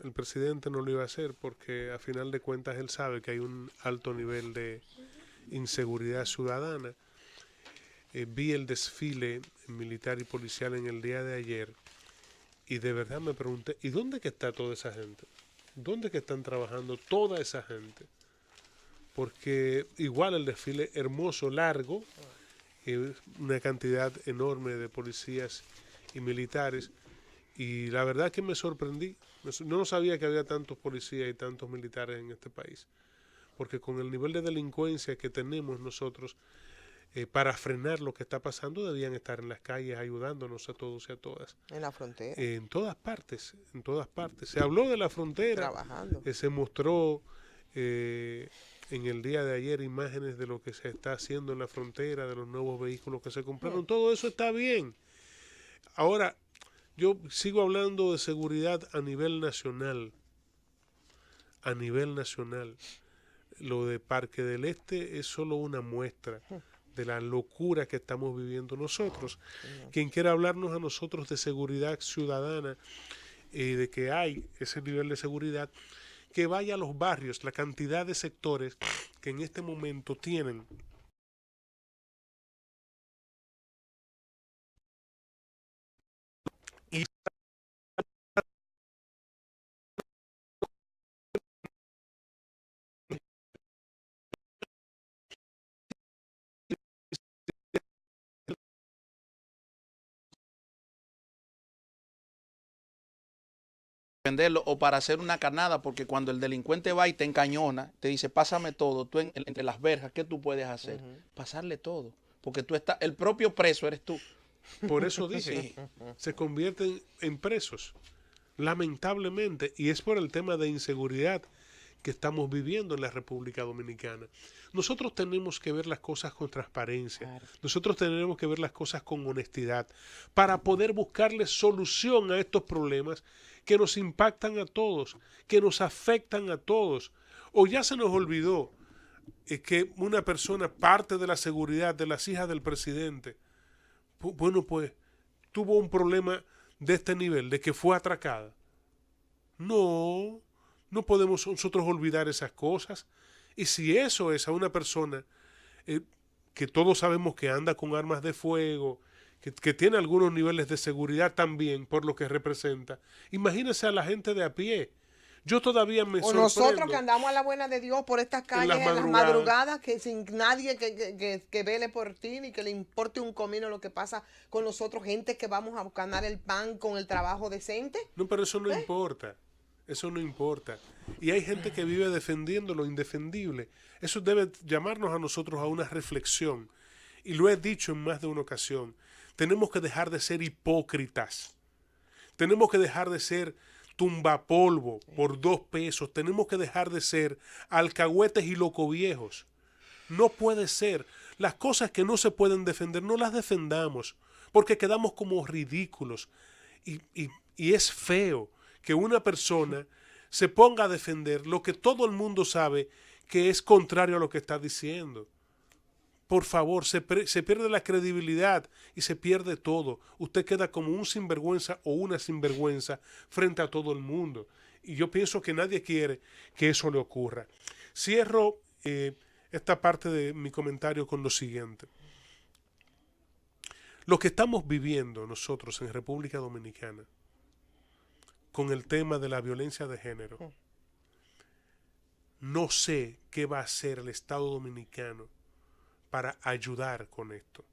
el presidente no lo iba a hacer porque a final de cuentas él sabe que hay un alto nivel de inseguridad ciudadana. Vi el desfile militar y policial en el día de ayer y de verdad me pregunté, ¿y dónde que está toda esa gente? ¿Dónde que están trabajando toda esa gente? Porque igual el desfile hermoso, largo, una cantidad enorme de policías y militares, y la verdad que me sorprendí. No sabía que había tantos policías y tantos militares en este país, porque con el nivel de delincuencia que tenemos nosotros, para frenar lo que está pasando, debían estar en las calles ayudándonos a todos y a todas. En la frontera. En todas partes, en todas partes. Se habló de la frontera, trabajando. Se mostró en el día de ayer imágenes de lo que se está haciendo en la frontera, de los nuevos vehículos que se compraron. Todo eso está bien. Ahora, yo sigo hablando de seguridad a nivel nacional. A nivel nacional. Lo de Parque del Este es solo una muestra de la locura que estamos viviendo nosotros. Quien quiera hablarnos a nosotros de seguridad ciudadana, de que hay ese nivel de seguridad, que vaya a los barrios, la cantidad de sectores que en este momento tienen y venderlo o para hacer una carnada, porque cuando el delincuente va y te encañona, te dice, pásame todo, tú entre las verjas, ¿qué tú puedes hacer? Pasarle todo, porque tú estás, el propio preso eres tú. por eso dije, se convierten en presos, lamentablemente, y es por el tema de inseguridad que estamos viviendo en la República Dominicana. Nosotros tenemos que ver las cosas con transparencia, nosotros tenemos que ver las cosas con honestidad, para poder buscarle solución a estos problemas que nos impactan a todos, que nos afectan a todos. O ya se nos olvidó que una persona, parte de la seguridad de las hijas del presidente, bueno, pues tuvo un problema de este nivel, de que fue atracada. No podemos nosotros olvidar esas cosas. Y si eso es a una persona que todos sabemos que anda con armas de fuego, que tiene algunos niveles de seguridad también por lo que representa, imagínese a la gente de a pie. Yo todavía me sorprendo. O nosotros que andamos a la buena de Dios por estas calles en las madrugadas, que sin nadie que vele por ti, ni que le importe un comino lo que pasa con nosotros, gente que vamos a ganar el pan con el trabajo decente. No, pero eso no importa. Eso no importa. Y hay gente que vive defendiendo lo indefendible. Eso debe llamarnos a nosotros a una reflexión. Y lo he dicho en más de una ocasión. Tenemos que dejar de ser hipócritas. Tenemos que dejar de ser tumbapolvo por 2 pesos. Tenemos que dejar de ser alcahuetes y locoviejos. No puede ser. Las cosas que no se pueden defender, no las defendamos, porque quedamos como ridículos. Y es feo que una persona se ponga a defender lo que todo el mundo sabe que es contrario a lo que está diciendo. Por favor, se pierde la credibilidad y se pierde todo. Usted queda como un sinvergüenza o una sinvergüenza frente a todo el mundo. Y yo pienso que nadie quiere que eso le ocurra. Cierro esta parte de mi comentario con lo siguiente. Lo que estamos viviendo nosotros en República Dominicana con el tema de la violencia de género, no sé qué va a hacer el Estado Dominicano para ayudar con esto.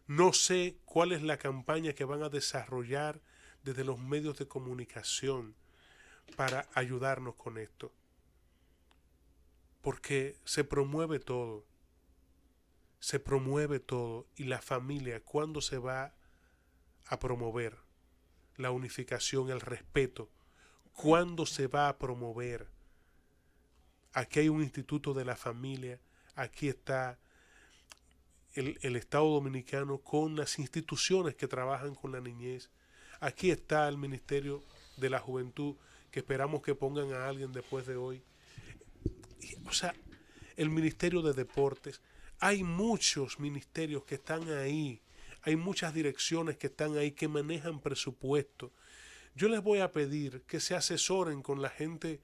No sé cuál es la campaña que van a desarrollar desde los medios de comunicación para ayudarnos con esto. Porque se promueve todo. Se promueve todo. Y la familia, ¿cuándo se va a promover? La unificación, el respeto. ¿Cuándo se va a promover? Aquí hay un instituto de la familia. Aquí está el Estado Dominicano con las instituciones que trabajan con la niñez. Aquí está el Ministerio de la Juventud, que esperamos que pongan a alguien después de hoy. O sea, el Ministerio de Deportes. Hay muchos ministerios que están ahí. Hay muchas direcciones que están ahí, que manejan presupuesto. yo les voy a pedir que se asesoren con la gente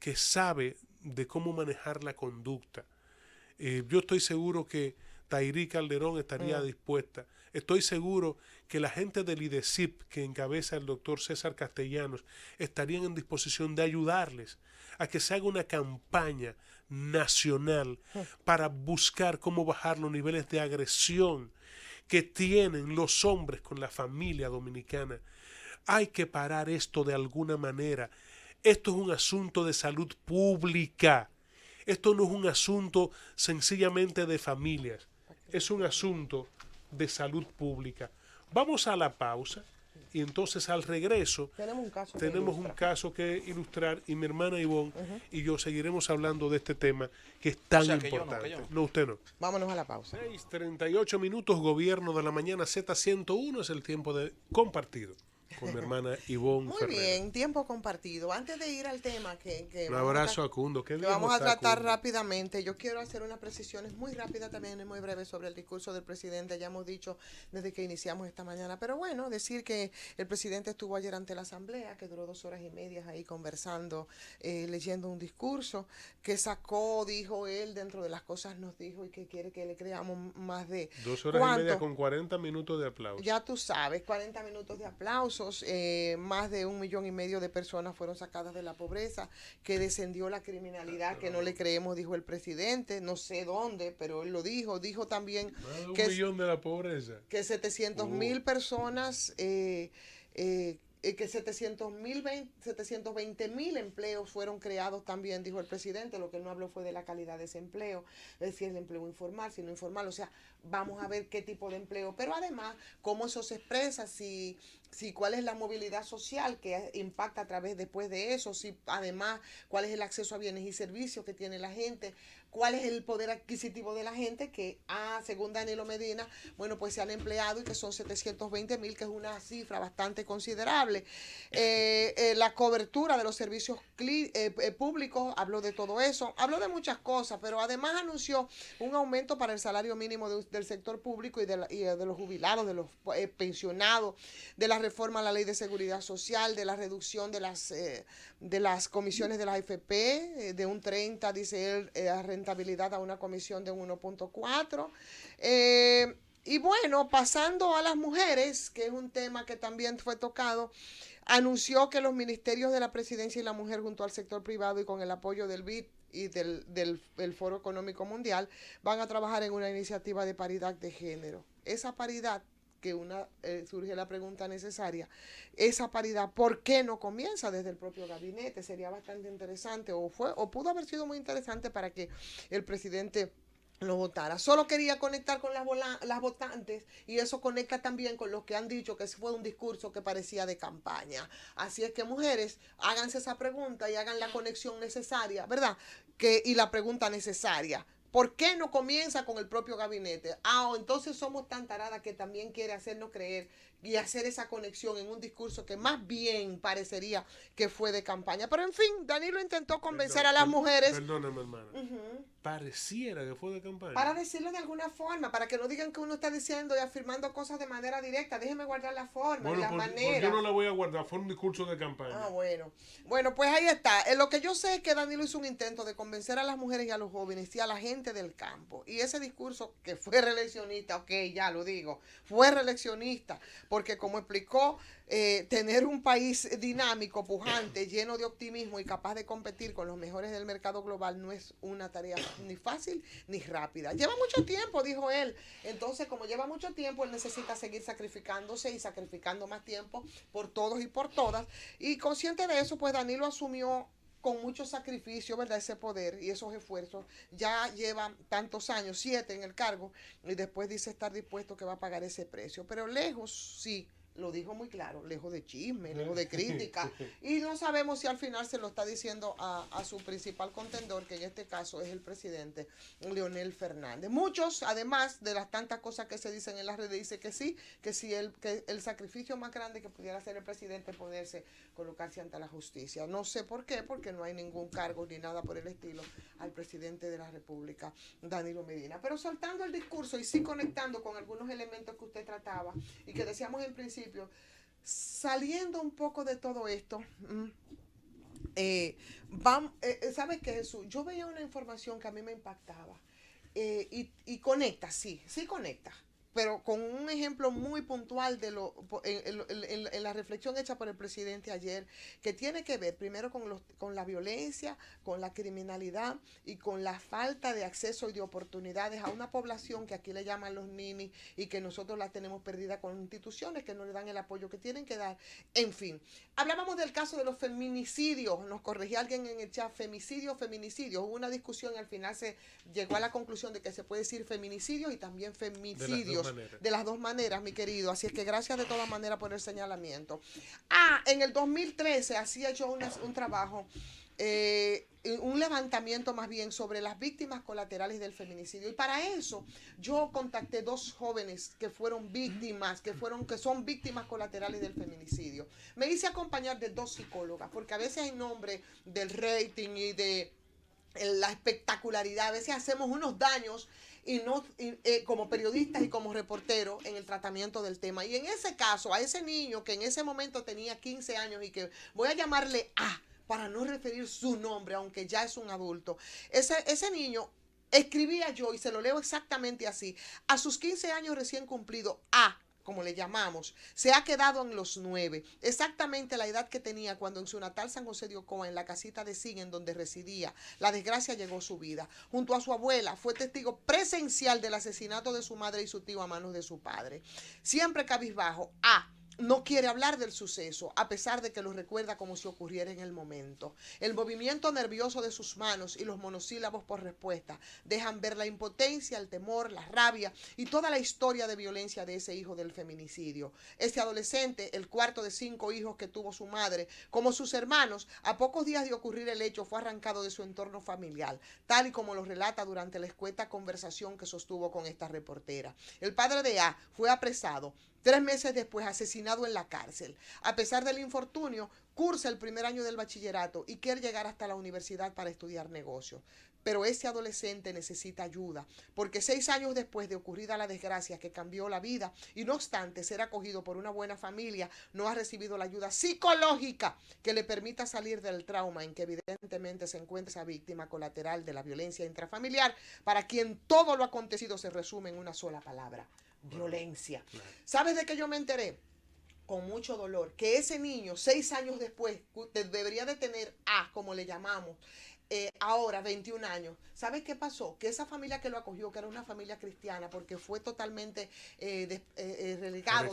que sabe de cómo manejar la conducta. Yo estoy seguro que Tairí Calderón estaría dispuesta. Estoy seguro que la gente del IDECIP, que encabeza el doctor César Castellanos, estarían en disposición de ayudarles a que se haga una campaña nacional para buscar cómo bajar los niveles de agresión que tienen los hombres con la familia dominicana. Hay que parar esto de alguna manera. Esto es un asunto de salud pública. Esto no es un asunto sencillamente de familias. Es un asunto de salud pública. Vamos a la pausa y entonces al regreso tenemos un caso que ilustrar y mi hermana Ivonne y yo seguiremos hablando de este tema que es tan importante. que yo no. No, usted no. Vámonos a la pausa. 6:38 minutos, Gobierno de la Mañana, Z101, es el tiempo de compartido con mi hermana Ivonne Muy Ferreira. bien, tiempo compartido. Antes de ir al tema que Un abrazo a Cundo. que vamos a tratar rápidamente, yo quiero hacer unas precisiones muy rápidas también y muy breves sobre el discurso del presidente. Ya hemos dicho desde que iniciamos esta mañana, pero bueno, decir que el presidente estuvo ayer ante la asamblea, que duró 2 horas y media ahí conversando, leyendo un discurso que sacó, dijo él, dentro de las cosas nos dijo y que quiere que le creamos más de 2 horas y media con 40 minutos de aplausos. Ya tú sabes, 40 minutos de aplausos. Más de 1,5 millones de personas fueron sacadas de la pobreza, que descendió la criminalidad, que no le creemos, dijo el presidente, no sé dónde, pero él lo dijo. Dijo también más de 1 que millón de la pobreza. Que 700,000 personas, que 720,000 empleos fueron creados también, dijo el presidente. Lo que él no habló fue de la calidad de ese empleo, es decir, el empleo informal, sino informal. O sea, vamos a ver qué tipo de empleo, pero además, cómo eso se expresa, si cuál es la movilidad social que impacta a través después de eso, si además cuál es el acceso a bienes y servicios que tiene la gente, cuál es el poder adquisitivo de la gente, que según Danilo Medina, bueno, pues se han empleado y que son 720,000, que es una cifra bastante considerable. La cobertura de los servicios públicos, habló de todo eso, habló de muchas cosas, pero además anunció un aumento para el salario mínimo del sector público y de los jubilados, de los pensionados, de la reforma a la ley de seguridad social, de la reducción de las comisiones de la AFP, de un 30, dice él, a rentabilidad a una comisión de 1.4. Y bueno, pasando a las mujeres, que es un tema que también fue tocado, anunció que los ministerios de la Presidencia y la Mujer, junto al sector privado y con el apoyo del BID y del Foro Económico Mundial, van a trabajar en una iniciativa de paridad de género. Esa paridad, que surge la pregunta necesaria, esa paridad, ¿por qué no comienza desde el propio gabinete? Sería bastante interesante, o pudo haber sido muy interesante para que el presidente lo votara. Solo quería conectar con las votantes, y eso conecta también con lo que han dicho, que fue un discurso que parecía de campaña. Así es que, mujeres, háganse esa pregunta y hagan la conexión necesaria, ¿verdad? Y la pregunta necesaria. ¿Por qué no comienza con el propio gabinete? Entonces somos tan taradas que también quiere hacernos creer y hacer esa conexión en un discurso que más bien parecería que fue de campaña. Pero en fin, Danilo intentó convencer a las mujeres. Perdóname, hermana. Pareciera que fue de campaña. Para decirlo de alguna forma, para que no digan que uno está diciendo y afirmando cosas de manera directa. Déjeme guardar la forma y la manera. Yo no la voy a guardar, fue un discurso de campaña. Bueno. Bueno, pues ahí está. Lo que yo sé es que Danilo hizo un intento de convencer a las mujeres y a los jóvenes y a la gente del campo. Y ese discurso, que fue reeleccionista, ya lo digo, fue reeleccionista, porque como explicó, tener un país dinámico, pujante, lleno de optimismo y capaz de competir con los mejores del mercado global no es una tarea ni fácil ni rápida. Lleva mucho tiempo, dijo él. Entonces, como lleva mucho tiempo, él necesita seguir sacrificándose y sacrificando más tiempo por todos y por todas. Y consciente de eso, pues Danilo asumió con mucho sacrificio, ¿verdad?, ese poder y esos esfuerzos. Ya lleva tantos años, 7 en el cargo, y después dice estar dispuesto que va a pagar ese precio. Pero lejos, sí, lo dijo muy claro, lejos de chisme, lejos de crítica, y no sabemos si al final se lo está diciendo a su principal contendor, que en este caso es el presidente Leonel Fernández. Muchos, además de las tantas cosas que se dicen en las redes, dicen que sí, que el sacrificio más grande que pudiera hacer el presidente es poderse colocarse ante la justicia. No sé por qué, porque no hay ningún cargo ni nada por el estilo al presidente de la República, Danilo Medina. Pero soltando el discurso y sí conectando con algunos elementos que usted trataba y que decíamos en principio, Saliendo un poco de todo esto, ¿sabes qué, Jesús? Yo veía una información que a mí me impactaba y conecta, sí conecta, pero con un ejemplo muy puntual de en la reflexión hecha por el presidente ayer, que tiene que ver primero con la violencia, con la criminalidad y con la falta de acceso y de oportunidades a una población que aquí le llaman los ninis y que nosotros la tenemos perdida con instituciones que no le dan el apoyo que tienen que dar. En fin, hablábamos del caso de los feminicidios, nos corregía alguien en el chat, feminicidios, hubo una discusión y al final se llegó a la conclusión de que se puede decir feminicidios y también femicidios. De las dos maneras, mi querido. Así es que gracias de todas maneras por el señalamiento. En el 2013 hacía yo un trabajo, un levantamiento más bien sobre las víctimas colaterales del feminicidio. Y para eso yo contacté 2 jóvenes que fueron víctimas, que son víctimas colaterales del feminicidio. Me hice acompañar de 2 psicólogas, porque a veces en nombre del rating y de la espectacularidad, a veces hacemos unos daños como periodistas y como reporteros en el tratamiento del tema. Y en ese caso, a ese niño que en ese momento tenía 15 años y que voy a llamarle A, para no referir su nombre, aunque ya es un adulto, ese niño, escribía yo, y se lo leo exactamente así, a sus 15 años recién cumplido, A, como le llamamos, se ha quedado en los 9, exactamente la edad que tenía cuando en su natal San José de Ocoa, en la casita de Zinc en donde residía, la desgracia llegó a su vida. Junto a su abuela fue testigo presencial del asesinato de su madre y su tío a manos de su padre. Siempre cabizbajo, no quiere hablar del suceso, a pesar de que lo recuerda como si ocurriera en el momento. El movimiento nervioso de sus manos y los monosílabos por respuesta dejan ver la impotencia, el temor, la rabia y toda la historia de violencia de ese hijo del feminicidio. Este adolescente, el cuarto de 5 hijos que tuvo su madre, como sus hermanos, a pocos días de ocurrir el hecho fue arrancado de su entorno familiar, tal y como lo relata durante la escueta conversación que sostuvo con esta reportera. El padre de A fue apresado. 3 meses después, asesinado en la cárcel. A pesar del infortunio, cursa el primer año del bachillerato y quiere llegar hasta la universidad para estudiar negocios. Pero ese adolescente necesita ayuda, porque 6 años después de ocurrida la desgracia que cambió la vida, y no obstante ser acogido por una buena familia, no ha recibido la ayuda psicológica que le permita salir del trauma en que evidentemente se encuentra esa víctima colateral de la violencia intrafamiliar, para quien todo lo acontecido se resume en una sola palabra: violencia. ¿Sabes de qué yo me enteré? Con mucho dolor, que ese niño 6 años después debería de tener A, como le llamamos, ahora 21 años. ¿Sabes qué pasó? Que esa familia que lo acogió, que era una familia cristiana, porque fue totalmente relegado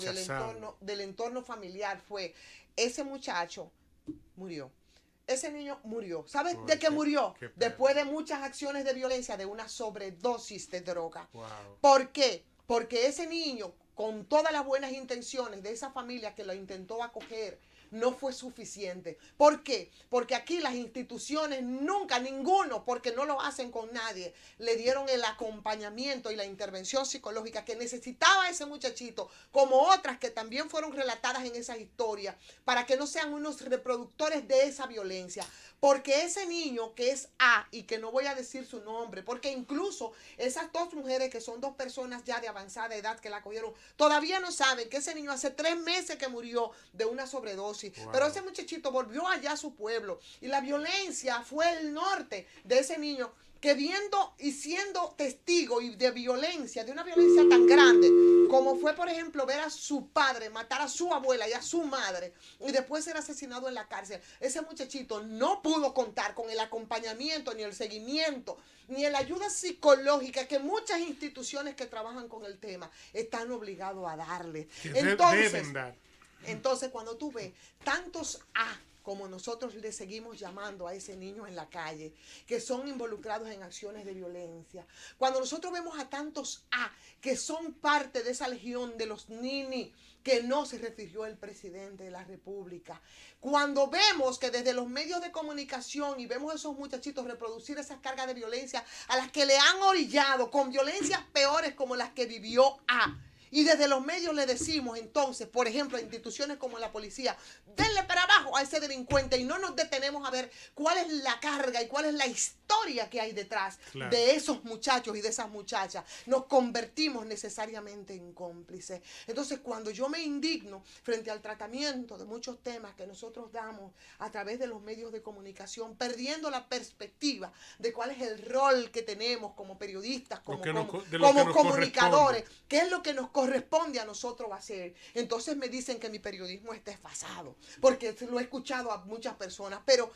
del entorno familiar, ese muchacho murió. Ese niño murió. ¿Sabes de qué murió? Después de muchas acciones de violencia, de una sobredosis de droga. Wow. ¿Por qué? Porque ese niño, con todas las buenas intenciones de esa familia que lo intentó acoger, no fue suficiente. ¿Por qué? Porque aquí las instituciones nunca, ninguno, porque no lo hacen con nadie, le dieron el acompañamiento y la intervención psicológica que necesitaba ese muchachito, como otras que también fueron relatadas en esa historia, para que no sean unos reproductores de esa violencia. Porque ese niño que es A, y que no voy a decir su nombre, porque incluso esas 2 mujeres que son 2 personas ya de avanzada edad que la cogieron, todavía no saben que ese niño hace 3 meses que murió de una sobredosis. Wow. Pero ese muchachito volvió allá a su pueblo y la violencia fue el norte de ese niño, que viendo y siendo testigo y de violencia, de una violencia tan grande, como fue, por ejemplo, ver a su padre matar a su abuela y a su madre y después ser asesinado en la cárcel, ese muchachito no pudo contar con el acompañamiento, ni el seguimiento, ni la ayuda psicológica que muchas instituciones que trabajan con el tema están obligados a darle. Entonces, cuando tú ves tantos A, como nosotros le seguimos llamando a ese niño en la calle, que son involucrados en acciones de violencia, cuando nosotros vemos a tantos A, que son parte de esa legión de los nini, que no se refirió el presidente de la República, cuando vemos que desde los medios de comunicación y vemos a esos muchachitos reproducir esas cargas de violencia a las que le han orillado con violencias peores como las que vivió A, y desde los medios le decimos entonces, por ejemplo, a instituciones como la policía, denle denle para abajo a ese delincuente y no nos detenemos a ver cuál es la carga y cuál es la historia que hay detrás de esos muchachos y de esas muchachas. Nos convertimos necesariamente en cómplices. Entonces, cuando yo me indigno frente al tratamiento de muchos temas que nosotros damos a través de los medios de comunicación, perdiendo la perspectiva de cuál es el rol que tenemos como periodistas, como comunicadores, qué es lo que nos corresponde a nosotros hacer. Entonces me dicen que mi periodismo está desfasado, porque lo he escuchado a muchas personas, pero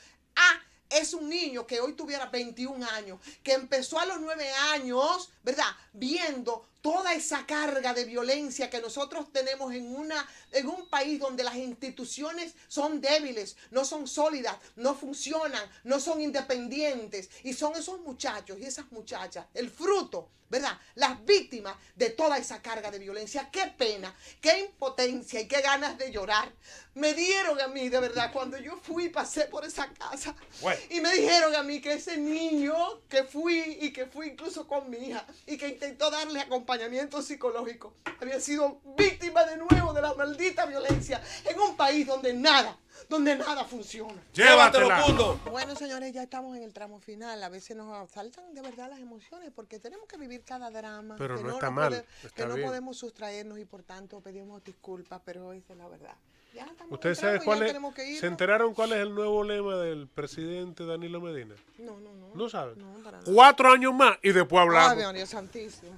es un niño que hoy tuviera 21 años, que empezó a los 9 años, ¿verdad? Viendo toda esa carga de violencia que nosotros tenemos en un país donde las instituciones son débiles, no son sólidas, no funcionan, no son independientes. Y son esos muchachos y esas muchachas el fruto, ¿verdad? Las víctimas de toda esa carga de violencia. Qué pena, qué impotencia y qué ganas de llorar me dieron a mí, de verdad, cuando yo fui, pasé por esa casa. Y me dijeron a mí que ese niño que fui incluso con mi hija y que intentó darle acompañamiento psicológico, había sido víctima de nuevo de la maldita violencia en un país donde nada funciona. Llévatelo, Mundo. Bueno, señores, ya estamos en el tramo final. A veces nos asaltan de verdad las emociones porque tenemos que vivir cada drama. Pero que no está mal, está no bien. podemos sustraernos y por tanto pedimos disculpas, pero esa es la verdad. ¿Ustedes saben se enteraron cuál es el nuevo lema del presidente Danilo Medina? No. ¿No saben? No, para nada. 4 años más y después hablamos. Ay, Dios santísimo.